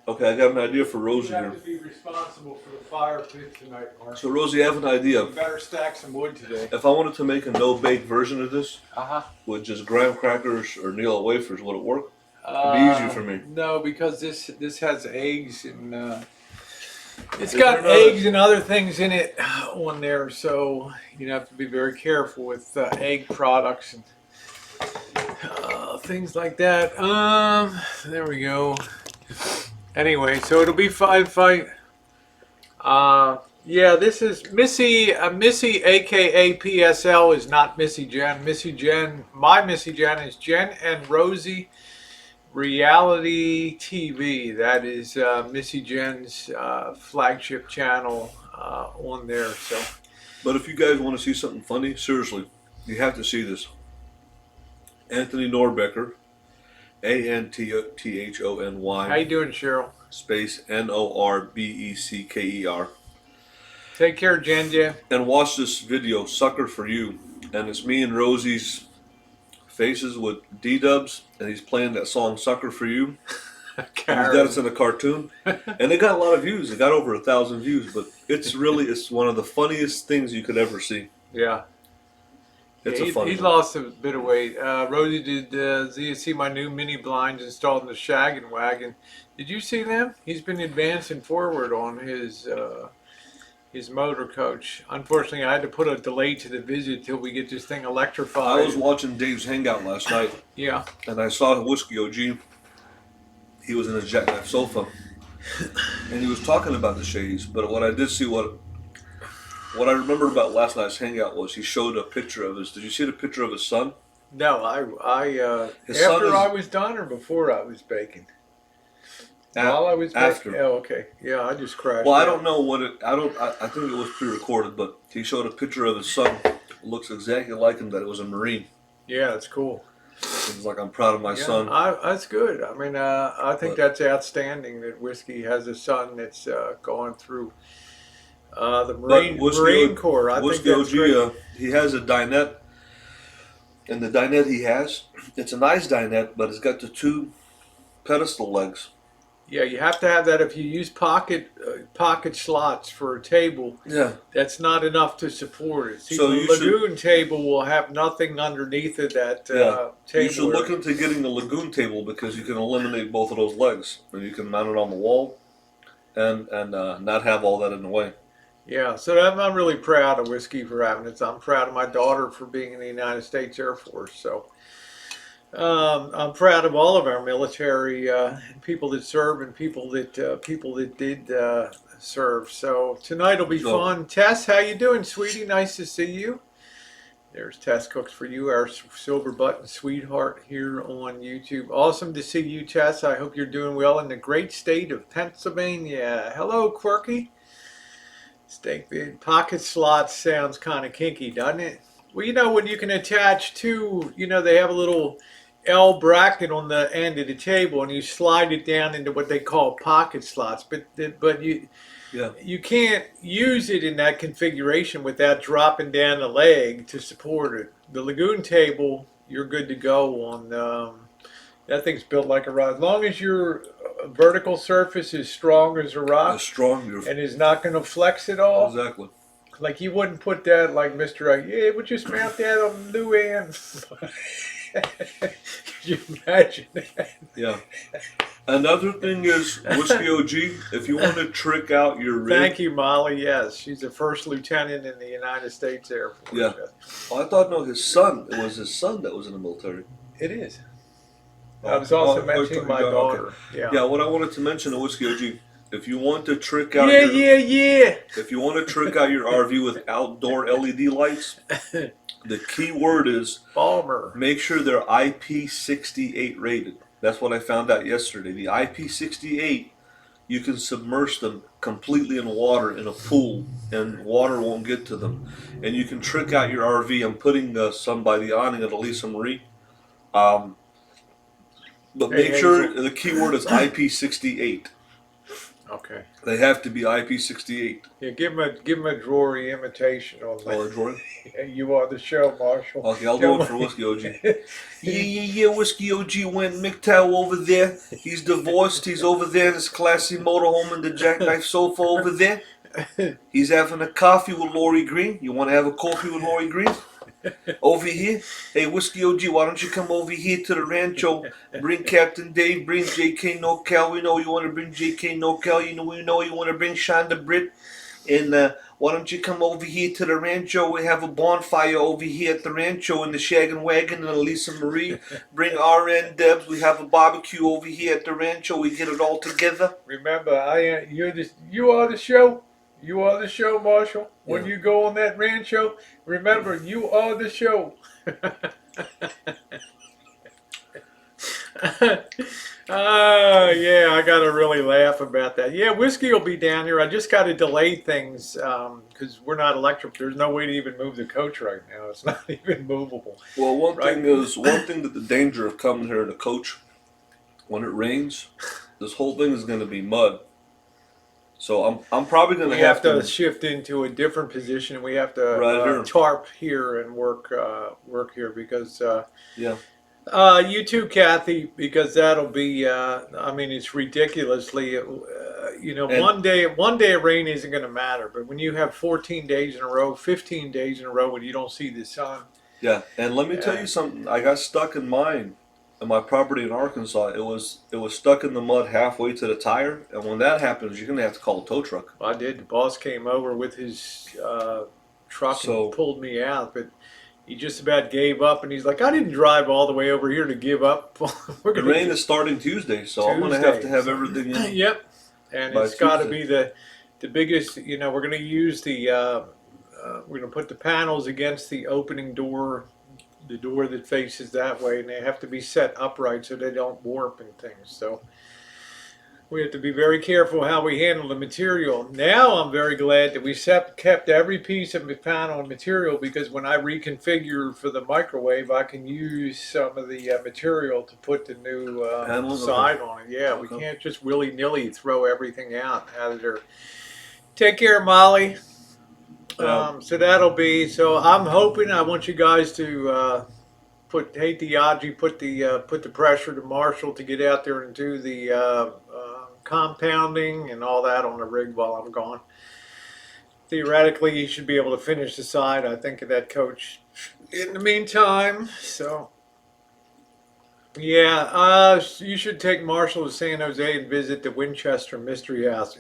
Okay, I got an idea for
You
Rosie
have
here.
to be responsible for the fire pit tonight, Mark.
So Rosie, I have an idea.
You better stack some wood today.
If I wanted to make a no-bake version of this
Uh-huh.
with just graham crackers or Nila wafers, would it work? It'd be easier for me.
No, because this has eggs and it's
Is
got
there another-
eggs and other things in it on there, so you have to be very careful with egg products and things like that. There we go. Anyway, so it'll be fine. Yeah, this is Missy. Missy, aka PSL, is not Missy Jen. Missy Jen, my Missy Jen is Jen and Rosie Reality TV. That is Missy Jen's flagship channel on there. So,
But if you guys want to see something funny, seriously, you have to see this. Anthony Norbecker, ANTHONY
how you doing, Cheryl?
space NORBECKER.
Take care, Jen.
And watch this video, Sucker for You. And it's me and Rosie's faces with D-dubs, and he's playing that song Sucker for You. And he's got us in a cartoon. And it got a lot of views. It got over 1,000 views, but it's one of the funniest things you could ever see.
Yeah.
It's
Yeah,
a funny
he
one.
lost a bit of weight. Rosie, did you see my new mini blinds installed in the shaggin' wagon? Did you see them? He's been advancing forward on his motor coach. Unfortunately, I had to put a delay to the visit till we get this thing electrified.
I was watching Dave's Hangout last night,
Yeah.
and I saw Whiskey OG. He was in his jackknife sofa, and he was talking about the shades. But what I did see, what I remembered about last night's Hangout was he showed a picture of his. Did you see the picture of his son?
No,
His son
after
is-
I was done or before I was baking? While I was baking?
after.
Oh, okay. Yeah, I just crashed.
Well, I
out.
don't know what it. I don't. I think it was pre-recorded, but he showed a picture of his son. Looks exactly like him. That it was a Marine.
Yeah, that's cool.
He's like, I'm proud of my
Yeah,
son.
that's good. I mean, I think
But-
that's outstanding that Whiskey has a son that's going through the Marine Corps. I think
Whiskey
that's great.
OG, he has a dinette, and the dinette he has, it's a nice dinette, but it's got the two pedestal legs.
Yeah, you have to have that if you use pocket slots for a table.
Yeah.
That's not enough to support it. See,
So
the
you should-
Lagoon table will have nothing underneath it that
Yeah.
table.
You should look into getting the Lagoon table because you can eliminate both of those legs, and you can mount it on the wall, and not have all that in the way.
Yeah, so I'm really proud of Whiskey for having it. I'm proud of my daughter for being in the United States Air Force. So I'm proud of all of our military people that serve and people that did serve. So tonight will be
So
fun. Tess, how you doing, sweetie? Nice to see you. There's Tess Cooks for you, our silver button sweetheart here on YouTube. Awesome to see you, Tess. I hope you're doing well in the great state of Pennsylvania. Hello, Quirky. Steak bid. Pocket slots sounds kind of kinky, doesn't it? Well, when you can attach two, they have a little L bracket on the end of the table, and you slide it down into what they call pocket slots. But
yeah,
you can't use it in that configuration without dropping down the leg to support it. The Lagoon table, you're good to go on. That thing's built like a rock. As long as your vertical surface is strong as a
as
rock
strong. You're
and is not going to flex at all.
exactly.
Like you wouldn't put that like Mr. Yeah, we'll just mount that on the new end. Could you imagine that?
Yeah. Another thing is Whiskey OG. If you want to trick out your rig,
Thank you, Molly. Yes, she's a first lieutenant in the United States Air Force.
yeah. Oh, I thought no, his son. It was his son that was in the military.
It is. I was also mentioning my daughter.
Okay.
Yeah.
Yeah. What I wanted to mention to Whiskey OG. If you want to trick out
Yeah.
if you want to trick out your RV with outdoor LED lights, the key word is
Balmer.
make sure they're IP68 rated. That's what I found out yesterday. The IP68, you can submerge them completely in water in a pool, and water won't get to them. And you can trick out your RV. I'm putting some by the awning at Elisa Marie. But make sure the key word is IP68.
Okay.
They have to be IP68.
Yeah, give him a Drury imitation on that.
Oh, Jordan?
You are the show, Marshall.
Okay, I'll do it for Whiskey OG. Yeah, Whiskey OG went MGTOW over there. He's divorced. He's over there in his classy motorhome in the jackknife sofa over there. He's having a coffee with Lori Green. You want to have a coffee with Lori Green? Over here? Hey, Whiskey OG, why don't you come over here to the Rancho? Bring Captain Dave, bring JK NoCal. We know you want to bring JK NoCal. We know you want to bring Shonda Britt. And why don't you come over here to the Rancho? We have a bonfire over here at the Rancho in the Shaggin' Wagon and Elisa Marie. Bring RN Debs. We have a barbecue over here at the Rancho. We get it all together.
Remember, you are the show. You are the show, Marshall. When you go on that Rancho, remember, you are the show. Yeah, I got to really laugh about that. Yeah, Whiskey will be down here. I just got to delay things because we're not electric. There's no way to even move the coach right now. It's not even movable.
Well, one thing that the danger of coming here in a coach, when it rains, this whole thing is going to be mud. So I'm probably going to have
to shift into a different position. We have to tarp here and work here because you too, Kathy, because that'll be it's ridiculously one day of rain isn't going to matter, but when you have 14 days in a row, 15 days in a row when you don't see the sun.
Yeah, and let me tell you something. I got stuck in my property in Arkansas. It was stuck in the mud halfway to the tire, and when that happens, you're gonna have to call a tow truck.
I did. The boss came over with his truck and pulled me out, but he just about gave up, and he's like, "I didn't drive all the way over here to give up."
The rain is starting Tuesday, so I'm gonna have to have everything in.
Yep, and it's got to be the biggest. We're gonna use we're gonna put the panels against the opening door. The door that faces that way, and they have to be set upright so they don't warp and things. So we have to be very careful how we handle the material. Now I'm very glad that we kept every piece of the panel and material, because when I reconfigure for the microwave, I can use some of the material to put the new side on it. Yeah, we can't just willy-nilly throw everything out of there. Take care, Molly. So that'll be. So I'm hoping. I want you guys to put the pressure to Marshall to get out there and do the compounding and all that on the rig while I'm gone. Theoretically, he should be able to finish the side, I think, of that coach in the meantime. So yeah, you should take Marshall to San Jose and visit the Winchester Mystery House.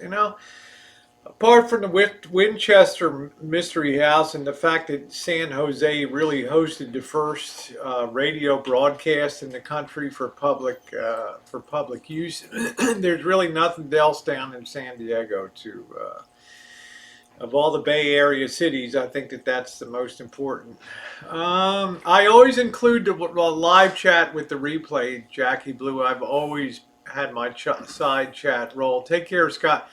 Apart from the Winchester Mystery House and the fact that San Jose really hosted the first radio broadcast in the country for public use, there's really nothing else down in San Diego to. Of all the Bay Area cities, I think that that's the most important. I always include the live chat with the replay, Jackie Blue. I've always had my side chat roll. Take care, Scott.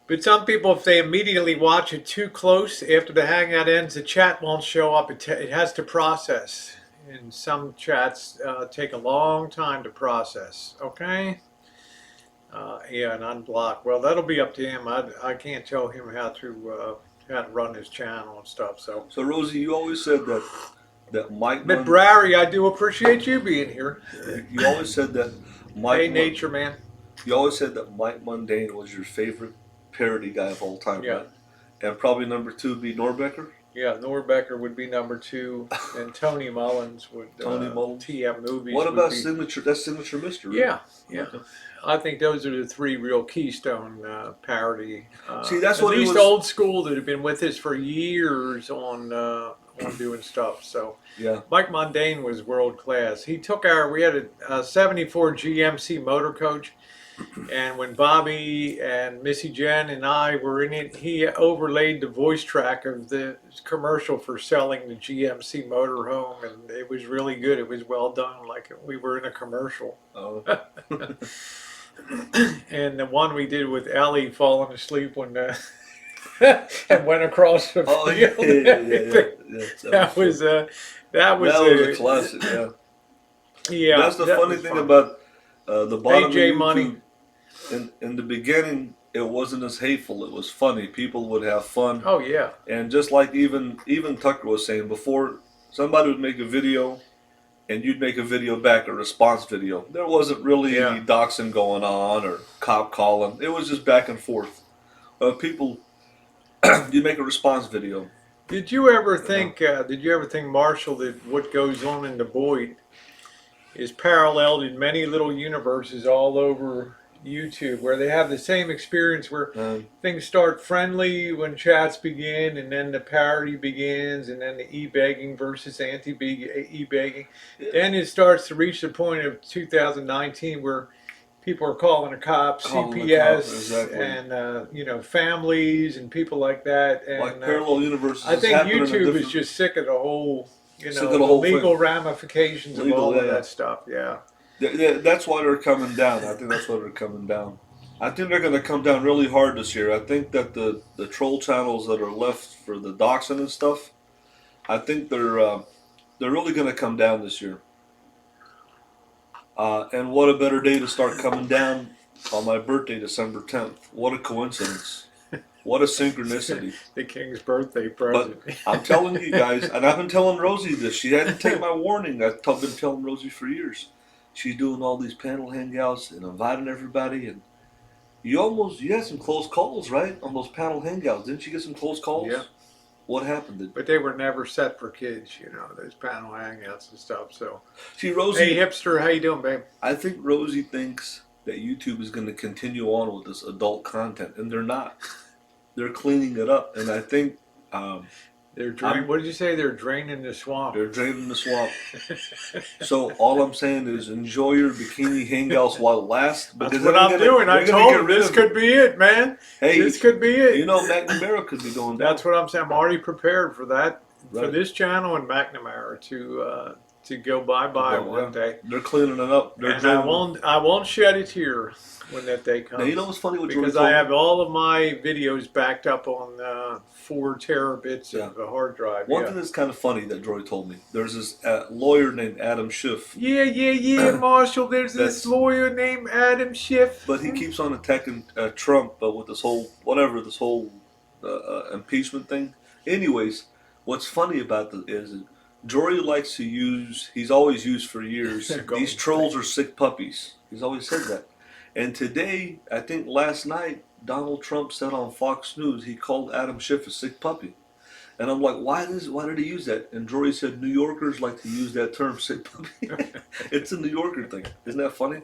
But some people, if they immediately watch it too close after the hangout ends, the chat won't show up. It has to process. And some chats take a long time to process. Okay? Yeah, and unblock. Well, that'll be up to him. I can't tell him how to run his channel and stuff. So
Rosie, you always said that Mike.
But Brary, I do appreciate you being here.
You always said that Mike.
Hey, Nature Man.
You always said that Mike Mundane was your favorite parody guy of all time,
Yeah.
right? And probably number 2 would be Norbecker.
Yeah, Norbecker would be number 2, and Tony Mullins would.
Tony Mullins.
TM Movies.
What about
be,
Signature? That's Signature Mystery.
Yeah, yeah. Okay. I think those are the 3 real keystone parody.
See, that's
at
what
least
it was.
old school that have been with us for years on doing stuff. So
Yeah.
Mike Mundane was world class. He took we had a 74 GMC motor coach. And when Bobby and Missy Jen and I were in it, he overlaid the voice track of the commercial for selling the GMC motorhome, and it was really good. It was well done, like we were in a commercial.
Oh.
And the one we did with Ellie falling asleep when and went across the
Oh
field.
yeah.
That was a
classic. Yeah.
Yeah.
That's the funny thing
fun.
about the bottom
AJ
of YouTube.
Money.
In the beginning, it wasn't as hateful. It was funny. People would have fun.
Oh yeah.
And just like even Tucker was saying before, somebody would make a video, and you'd make a video back, a response video. There wasn't really any doxing going on or cop calling. It was just back and forth. People, you'd make a response video.
Did you ever think? Marshall, that what goes on in the Void is paralleled in many little universes all over YouTube, where they have the same experience, where things start friendly when chats begin, and then the parody begins, and then the e-begging versus anti-e-begging.
Yeah.
Then it starts to reach the point of 2019 where people are calling the cops, CPS,
exactly.
and families and people like that. And
Like parallel universes.
I think YouTube is just sick of the whole, the legal ramifications of all of that stuff. Yeah.
That's why they're coming down. I think that's why they're coming down. I think they're going to come down really hard this year. I think that the troll channels that are left for the doxing and stuff, I think they're really going to come down this year. And what a better day to start coming down on my birthday, December 10th. What a coincidence. What a synchronicity.
The king's birthday present.
But I'm telling you guys, and I've been telling Rosie this. She hadn't taken my warning. I've been telling Rosie for years. She's doing all these panel hangouts and inviting everybody. And you had some close calls, right? On those panel hangouts. Didn't you get some close calls?
Yeah.
What happened?
But they were never set for kids, those panel hangouts and stuff. So,
see, Rosie.
Hey, hipster, how you doing, babe?
I think Rosie thinks that YouTube is going to continue on with this adult content, and they're not. They're cleaning it up, and I think
they're draining. What did you say? They're draining the swamp.
They're draining the swamp. So all I'm saying is enjoy your bikini hangouts while it lasts.
That's what I'm doing. I told him this could be it, man.
Hey,
this could be it.
McNamara could be going down.
That's what I'm saying. I'm already prepared for that,
right.
For this channel and McNamara to go bye-bye one day.
They're cleaning it up.
I won't shed a tear when that day comes.
Now, you know what's funny?
Because I have all of my videos backed up on 4 terabits of a hard drive.
One thing that's kind of funny that Joy told me, there's this lawyer named Adam Schiff.
Yeah, Marshall. There's this lawyer named Adam Schiff.
But he keeps on attacking Trump with this whole impeachment thing. Anyways, what's funny about it is Jory likes to use, he's always used for years, these trolls are sick puppies. He's always said that. And today, I think last night, Donald Trump said on Fox News, he called Adam Schiff a sick puppy. And I'm like, why did he use that? And Jory said, New Yorkers like to use that term, sick puppy. It's a New Yorker thing. Isn't that funny?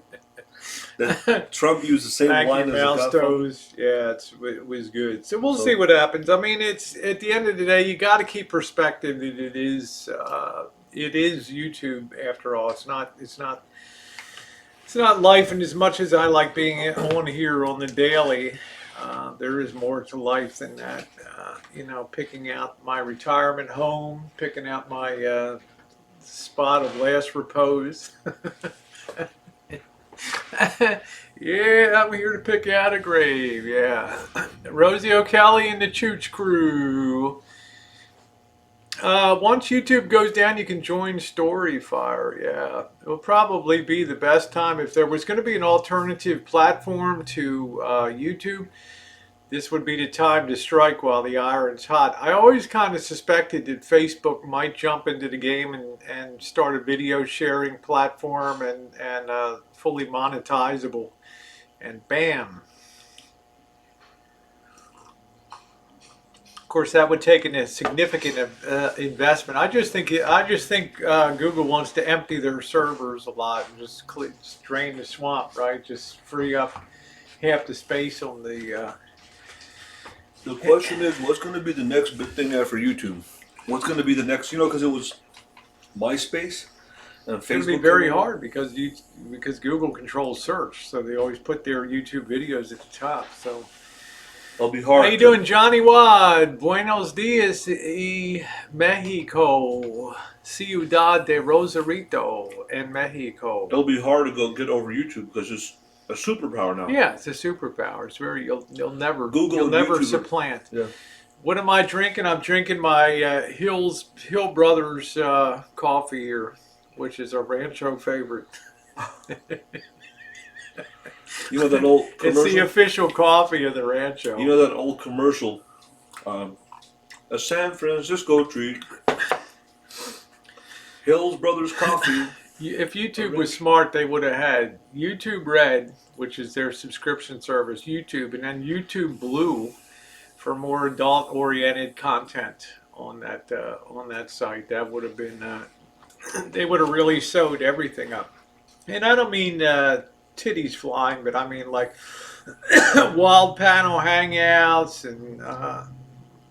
that Trump used the same
Thank
line
you,
as
mouse
the Godfather.
toes. Yeah, it was good. So we'll see what happens. I mean, it's at the end of the day, you got to keep perspective that it is YouTube after all. It's not life, and as much as I like being on here on the daily, there is more to life than that. Picking out my retirement home, picking out my spot of last repose. Yeah, I'm here to pick out a grave. Yeah, Rosie O'Kelly and the Chooch Crew. Once YouTube goes down, you can join Storyfire. Yeah, it'll probably be the best time if there was going to be an alternative platform to YouTube. This would be the time to strike while the iron's hot. I always kind of suspected that Facebook might jump into the game and start a video sharing platform and fully monetizable. And bam. Of course, that would take a significant investment. I just think Google wants to empty their servers a lot and just drain the swamp, right? Just free up half the space on the.
The question is, what's going to be the next big thing after YouTube? What's going to be the next? Because it was MySpace and Facebook.
It's going to be very hard because Google controls search, so they always put their YouTube videos at the top. So
it'll be hard.
How you doing, Johnny Wad? Buenos dias, Mexico. Ciudad de Rosarito in Mexico.
It'll be hard to go get over YouTube because it's a superpower now.
Yeah, it's a superpower. It's very you'll never
YouTube
supplant.
Yeah.
What am I drinking? I'm drinking my Hill Brothers coffee here, which is a Rancho favorite.
You know that old commercial?
It's the official coffee of the Rancho.
You know that old commercial? A San Francisco treat. Hills Brothers Coffee.
If YouTube was smart, they would have had YouTube Red, which is their subscription service, YouTube, and then YouTube Blue for more adult-oriented content on that site. That would have been they would have really sewed everything up. And I don't mean titties flying, but I mean like wild panel hangouts and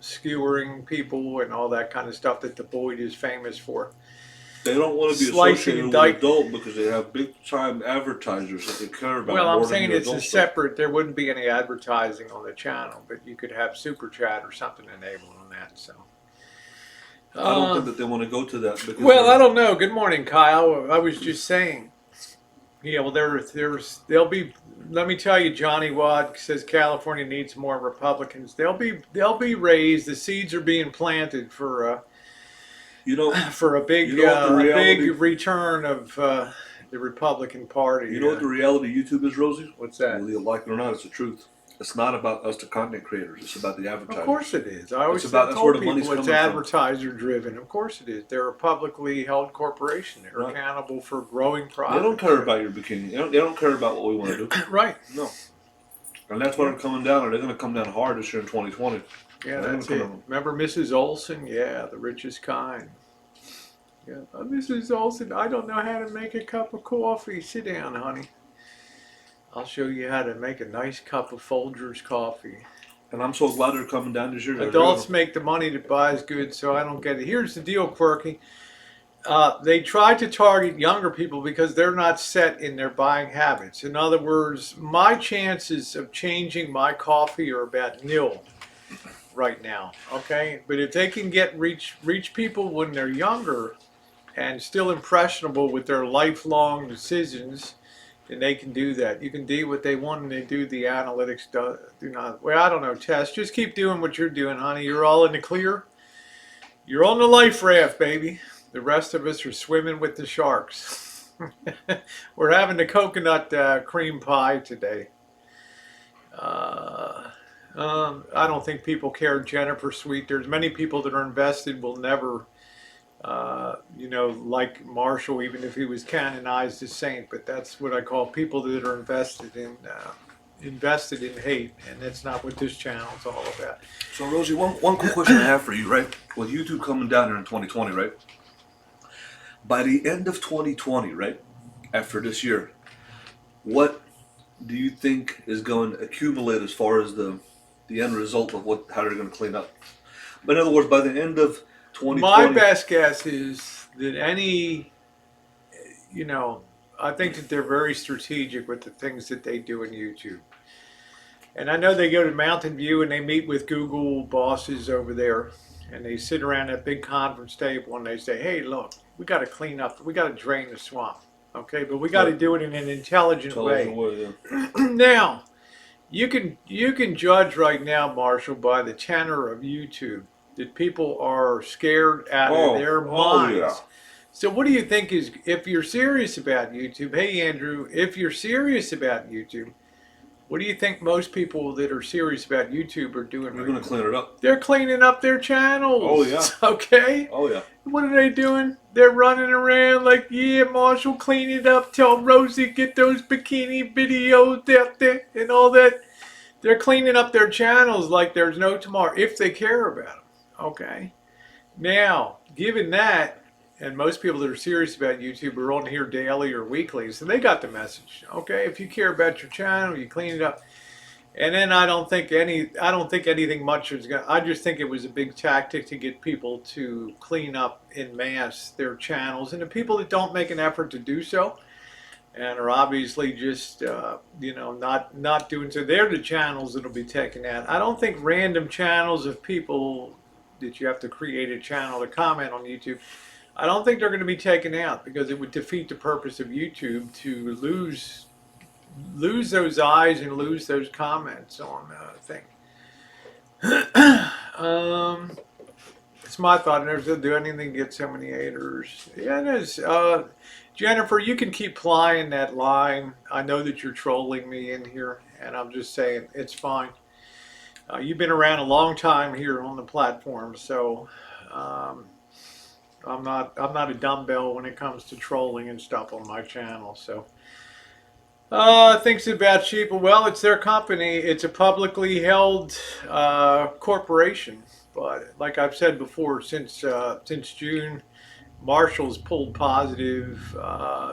skewering people and all that kind of stuff that the Boyd is famous for.
They don't want to be associated with adult because they have big-time advertisers that they care about.
Well, I'm saying it's a separate. There wouldn't be any advertising on the channel, but you could have Super Chat or something enabled on that. So
I don't think that they want to go to that. Because
well, I don't know. Good morning, Kyle. I was just saying. Yeah, well, there'll be. Let me tell you, Johnny Watt says California needs more Republicans. They'll be raised. The seeds are being planted for. For a big return of the Republican Party.
You know what the reality of YouTube is, Rosie?
What's that?
Whether you like it or not, it's the truth. It's not about us, the content creators. It's about the advertisers.
Of course it is. I always
told
people it's advertiser driven. Of course it is. They're a publicly held corporation. They're accountable for growing profit.
They don't care about your bikini. They don't care about what we want to do.
Right.
No. And that's what they're coming down. They're going to come down hard this year in 2020.
Yeah, that's it. Remember Mrs. Olson? Yeah, the richest kind. Yeah, Mrs. Olson, I don't know how to make a cup of coffee. Sit down, honey. I'll show you how to make a nice cup of Folgers coffee.
And I'm so glad they're coming down this year.
Adults make the money that buys goods, so I don't get it. Here's the deal, Quirky. They try to target younger people because they're not set in their buying habits. In other words, my chances of changing my coffee are about nil right now, okay? But if they can reach people when they're younger and still impressionable with their lifelong decisions, then they can do that. You can do what they want and they do the analytics. Do not, well, I don't know, Tess. Just keep doing what you're doing, honey. You're all in the clear. You're on the life raft, baby. The rest of us are swimming with the sharks. We're having the coconut cream pie today. I don't think people care, Jennifer Sweet. There's many people that are invested will never, like Marshall, even if he was canonized as saint. But that's what I call people that are invested in hate, and that's not what this channel is all about.
So, Rosie, one quick question I have for you, right? With YouTube coming down here in 2020, right? By the end of 2020, right, after this year, what do you think is going to accumulate as far as the end result of how they're going to clean up? But in other words, by the end of 2020,
My best guess is that I think that they're very strategic with the things that they do in YouTube. And I know they go to Mountain View and they meet with Google bosses over there, and they sit around that big conference table and they say, "Hey, look, we got to clean up, we got to drain the swamp, okay? But we got to do it in an intelligent way."
yeah.
Now, you can judge right now, Marshall, by the tenor of YouTube that people are scared out of their minds.
Yeah.
So what do you think is, if you're serious about YouTube, hey Andrew, if you're serious about YouTube, what do you think most people that are serious about YouTube are doing?
They're going to clean it up.
They're cleaning up their channels.
Oh, yeah.
Okay?
Oh, yeah.
What are they doing? They're running around like, yeah, Marshall, clean it up. Tell Rosie, get those bikini videos out there and all that. They're cleaning up their channels like there's no tomorrow, if they care about them. Okay? Now, given that, and most people that are serious about YouTube are on here daily or weekly, so they got the message. Okay, if you care about your channel, you clean it up. And then I don't think anything much is going to, I just think it was a big tactic to get people to clean up in mass their channels. And the people that don't make an effort to do so and are obviously just, not doing so, they're the channels that'll be taken out. I don't think random channels of people that you have to create a channel to comment on YouTube, I don't think they're going to be taken out, because it would defeat the purpose of YouTube to lose those eyes and lose those comments on thing. It's my thought. And there's do anything to get so many haters. Yeah, it is. Jennifer, you can keep plying that line. I know that you're trolling me in here, and I'm just saying it's fine. You've been around a long time here on the platform, so I'm not a dumbbell when it comes to trolling and stuff on my channel. So thinks about sheep. Well, it's their company. It's a publicly held corporation. But like I've said before, since June, Marshall's pulled positive.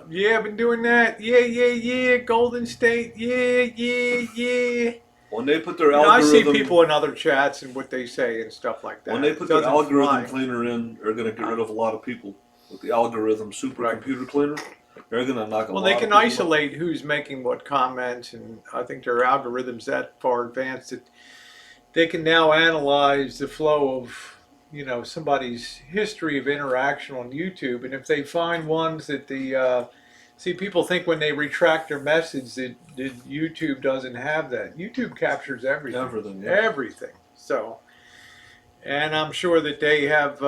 Yeah, I've been doing that. Yeah. Golden State. Yeah.
When they put their algorithm,
I see people in other chats and what they say and stuff like that.
When they put their algorithm cleaner in, they're going to get rid of a lot of people. With the algorithm supercomputer cleaner, they're going to knock a lot of people. Well,
they can isolate who's making what comments, and I think their algorithm's that far advanced that they can now analyze the flow of, somebody's history of interaction on YouTube. And if they find ones that see, people think when they retract their message that YouTube doesn't have that. YouTube captures everything. Everything. So, and I'm sure that they have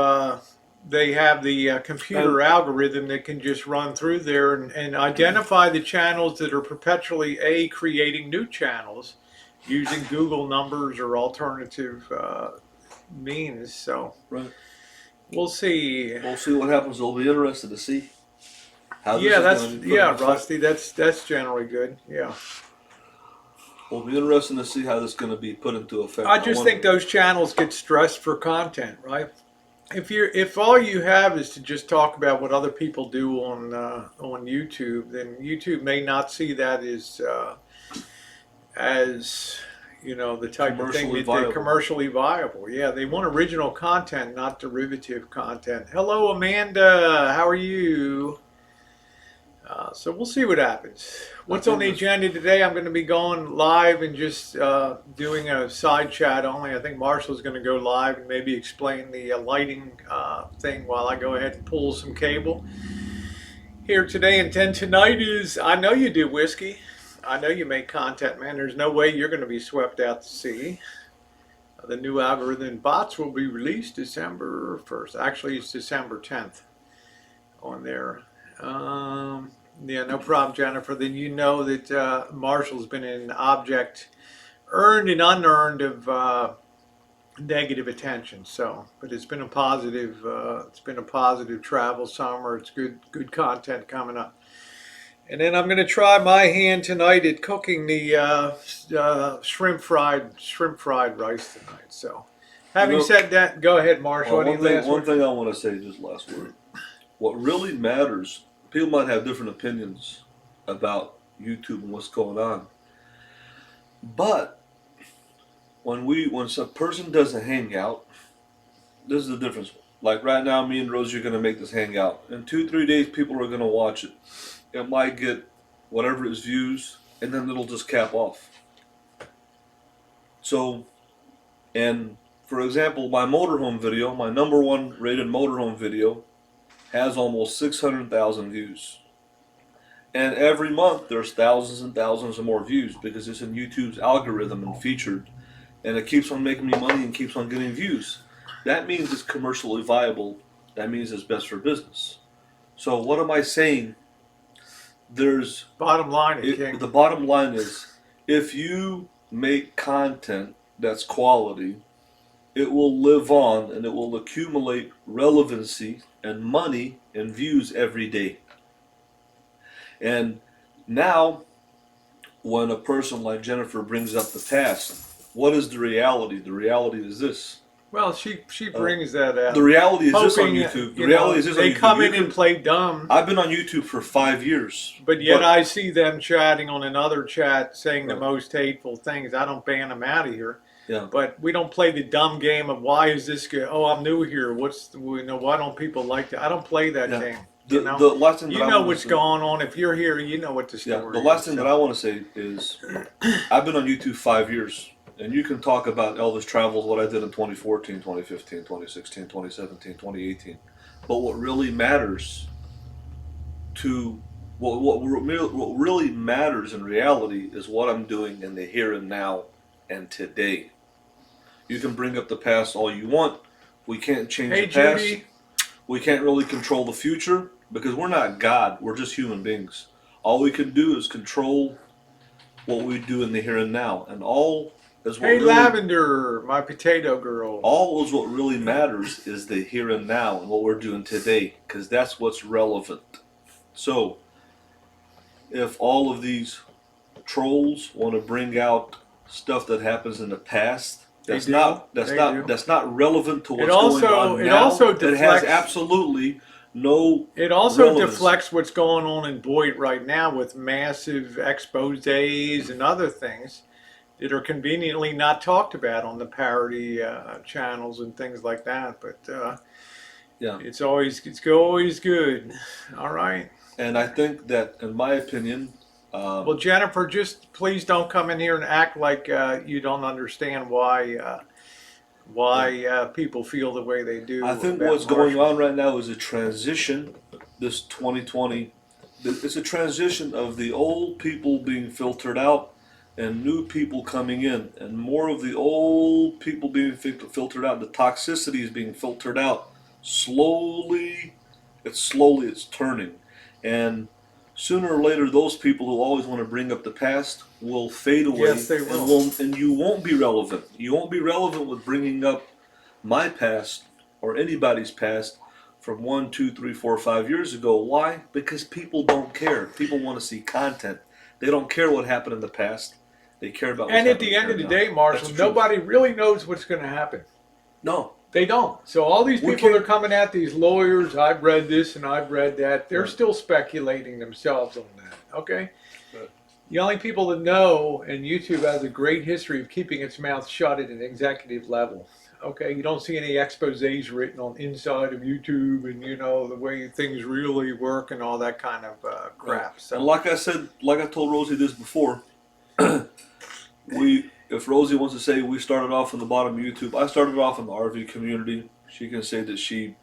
the computer algorithm that can just run through there and identify the channels that are perpetually creating new channels using Google numbers or alternative means. So,
right.
We'll see.
We'll see what happens. We'll be interested to see.
Rusty. That's generally good. Yeah.
We'll be interested to see how this is going to be put into effect.
I just think those channels get stressed for content, right? If all you have is to just talk about what other people do on YouTube, then YouTube may not see that as the type of thing that they're commercially viable. Yeah, they want original content, not derivative content. Hello, Amanda. How are you? So we'll see what happens. What's on the agenda today? I'm going to be going live and just doing a side chat only. I think Marshall's going to go live and maybe explain the lighting thing while I go ahead and pull some cable here today. And then tonight is, I know you do whiskey. I know you make content, man. There's no way you're going to be swept out to sea. The new algorithm bots will be released December 1st. Actually, it's December 10th on there. Yeah, no problem, Jennifer. Then you know that Marshall's been an object, earned and unearned, of negative attention. So, but it's been a positive. It's been a positive travel summer. It's good content coming up. And then I'm going to try my hand tonight at cooking the shrimp fried rice tonight. So, having said that, go ahead, Marshall.
One thing I want to say, just last word. What really matters. People might have different opinions about YouTube and what's going on. But when a person does a hangout, this is the difference. Like right now, me and Rosie are gonna make this hangout. In 2-3 days, people are gonna watch it. It might get whatever its views, and then it'll just cap off. So, and for example, my motorhome video, my #1 rated motorhome video, has almost 600,000 views. And every month there's thousands and thousands of more views because it's in YouTube's algorithm and featured. And it keeps on making me money and keeps on getting views. That means it's commercially viable. That means it's best for business. So what am I saying? The bottom line is, if you make content that's quality, it will live on and it will accumulate relevancy and money and views every day. And now, when a person like Jennifer brings up the past, what is the reality? The reality is this.
Well, she brings that out.
The reality is this on YouTube. The reality is this on YouTube.
They come in and play dumb.
I've been on YouTube for 5 years.
But yet I see them chatting on another chat saying the most hateful things. I don't ban them out of here.
Yeah.
But we don't play the dumb game of why is this good? Oh, I'm new here. Why don't people like that? I don't play that game.
The last thing
you know what's going on. If you're here, you know what the story is.
The last thing that I want to say is I've been on YouTube 5 years. And you can talk about Elvis Travels, what I did in 2014, 2015, 2016, 2017, 2018. But what really matters what really matters in reality is what I'm doing in the here and now and today. You can bring up the past all you want. We can't change the past.
Judy.
We can't really control the future because we're not God. We're just human beings. All we can do is control what we do in the here and now. And all is what
Lavender, my potato girl.
All is what really matters is the here and now and what we're doing today because that's what's relevant. So, if all of these trolls want to bring out stuff that happens in the past, that's not relevant to what's going on now. It has absolutely no.
It also
relevance.
deflects what's going on in Boyd right now with massive exposés and other things that are conveniently not talked about on the parody channels and things like that. But it's always good. All right.
And I think that, in my opinion.
Well, Jennifer, just please don't come in here and act like you don't understand why people feel the way they do.
I think what's going on right now is a transition. This 2020, it's a transition of the old people being filtered out and new people coming in, and more of the old people being filtered out. The toxicity is being filtered out. Slowly it's turning, and sooner or later, those people who always want to bring up the past will fade away.
Yes, they will.
And you won't be relevant. You won't be relevant with bringing up my past or anybody's past from 1, 2, 3, 4, 5 years ago. Why? Because people don't care. People want to see content. They don't care what happened in the past. They care about what's
happening. And at the end of the day, Marshall, nobody really knows what's going to happen.
No.
They don't. So all these people are coming at these lawyers. I've read this and I've read that. They're still speculating themselves on that. Okay? Right. The only people that know, and YouTube has a great history of keeping its mouth shut at an executive level. Okay? You don't see any exposés written on inside of YouTube and, the way things really work and all that kind of crap.
Right. So, and like I said, like I told Rosie this before, if Rosie wants to say we started off from the bottom of YouTube, I started off in the RV community. She can say that she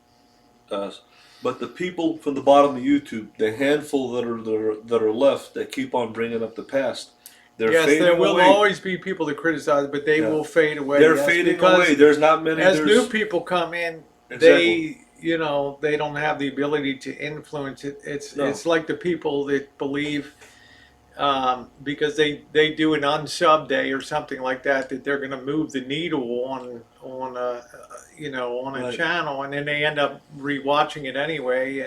does. But the people from the bottom of YouTube, the handful that are left that keep on bringing up the past,
there will always be people that criticize, but they will fade away.
They're fading away. There's not many.
As new people come in, they don't have the ability to influence it. It's like the people that believe. Because they do an unsub day or something like that they're going to move the needle on a channel, and then they end up rewatching it anyway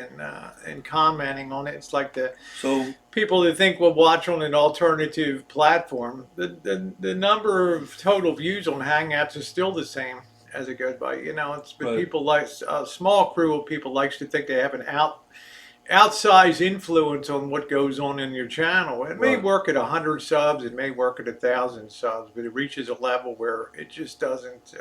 and commenting on it. It's like the people that think we'll watch on an alternative platform. The number of total views on Hangouts is still the same as it goes by. People like a small crew of people likes to think they have an out outsized influence on what goes on in your channel. It may
Right.
work at 100 subs, it may work at 1,000 subs, but it reaches a level where it just doesn't.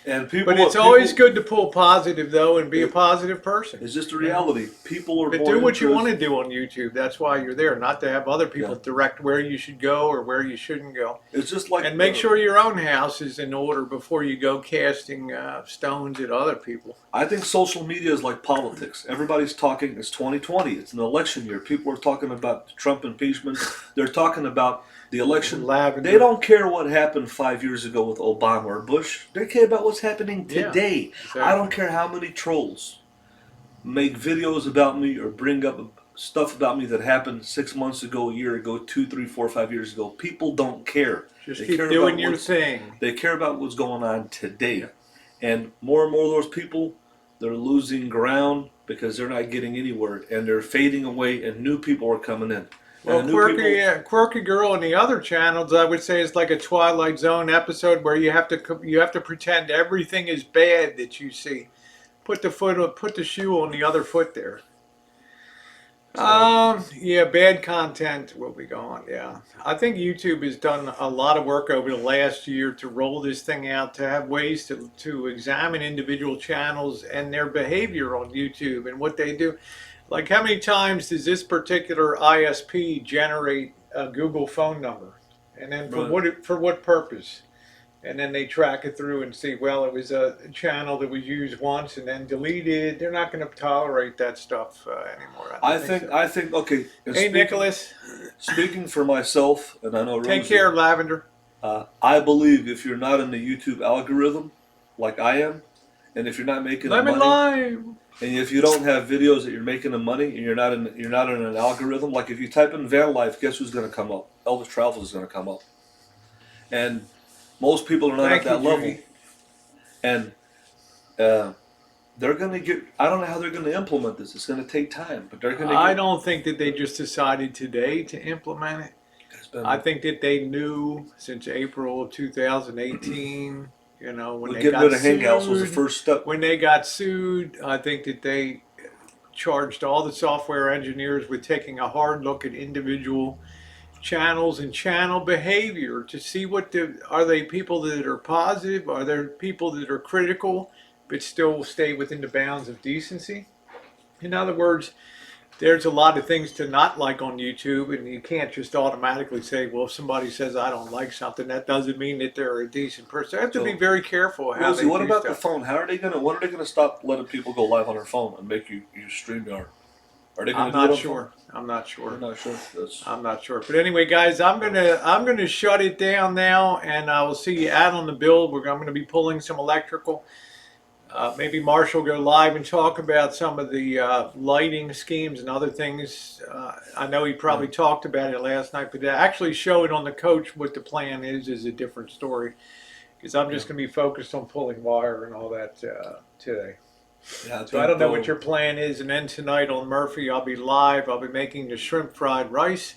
And people,
But it's always good to pull positive though and be a positive person.
It's just a
you know?
reality. People are
But
more
do what you want
interested-
to do on YouTube. That's why you're there, not to have other people
Yeah.
direct where you should go or where you shouldn't go.
It's just like
And make sure your own house is in order before you go casting stones at other people.
I think social media is like politics. Everybody's talking. It's 2020. It's an election year. People are talking about the Trump impeachment. They're talking about the election.
Lavender.
They don't care what happened 5 years ago with Obama or Bush. They care about what's happening today.
Exactly.
I don't care how many trolls make videos about me or bring up stuff about me that happened 6 months ago, a year ago, 2, 3, 4, 5 years ago. People don't care.
Just
They
keep
care
doing
about
your
what's-
thing.
They care about what's going on today. And more of those people, they're losing ground because they're not getting anywhere and they're fading away and new people are coming in.
Well,
And the new
quirky girl on the other channels, I would say, it's like a Twilight Zone episode where you have to pretend everything is bad that you see. Put the shoe on the other foot there. Yeah, bad content will be gone. Yeah, I think YouTube has done a lot of work over the last year to roll this thing out, to have ways to examine individual channels and their behavior on YouTube and what they do. Like, how many times does this particular ISP generate a Google phone number, and then for what purpose? And then they track it through and see, well, it was a channel that was used once and then deleted. They're not going to tolerate that stuff anymore.
I think okay. and
Hey, Nicholas,
Speaking for myself, and I know Rosie,
take care, Lavender.
I believe if you're not in the YouTube algorithm, like I am, and if you're not making
Lemon
money,
lime.
and if you don't have videos that you're making the money, and you're not in an algorithm, like if you type in van life, guess who's going to come up? Elvis Travels is going to come up, and most people are not
Thank
at that
you,
level,
Judy.
and they're going to get. I don't know how they're going to implement this. It's going to take time, but they're going to.
I don't think that they just decided today to implement it. I think that they knew since April of 2018. You know, when they
getting
got
rid of Hangouts was the
sued.
first step.
When they got sued, I think that they charged all the software engineers with taking a hard look at individual channels and channel behavior to see are they people that are positive, are there people that are critical but still stay within the bounds of decency. In other words, there's a lot of things to not like on YouTube, and you can't just automatically say, well, if somebody says I don't like something, that doesn't mean that they're a decent person. They have to be very careful how
Rosie,
they
what
do
about
stuff.
the phone? When are they gonna stop letting people go live on their phone and make you StreamYard? Are they gonna
I'm
do it
not
on
sure.
phone?
I'm not sure.
I'm not sure.
I'm not sure. But anyway, guys, I'm gonna shut it down now, and I will see you out on the build. I'm gonna be pulling some electrical. Maybe Marshall will go live and talk about some of the lighting schemes and other things. I know he probably talked about it last night, but to actually show it on the coach what the plan is a different story. Because I'm just going to be focused on pulling wire and all that today.
Yeah,
So I don't know what your plan is. And then tonight on Murphy, I'll be live. I'll be making the shrimp fried rice.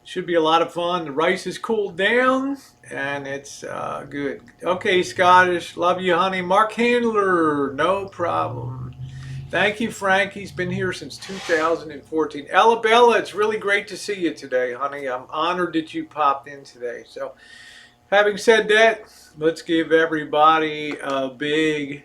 Should be a lot of fun. The rice is cooled down and it's good. Okay, Scottish. Love you, honey. Mark Handler. No problem. Thank you, Frank. He's been here since 2014. Ella Bella, it's really great to see you today, honey. I'm honored that you popped in today. So having said that, let's give everybody a big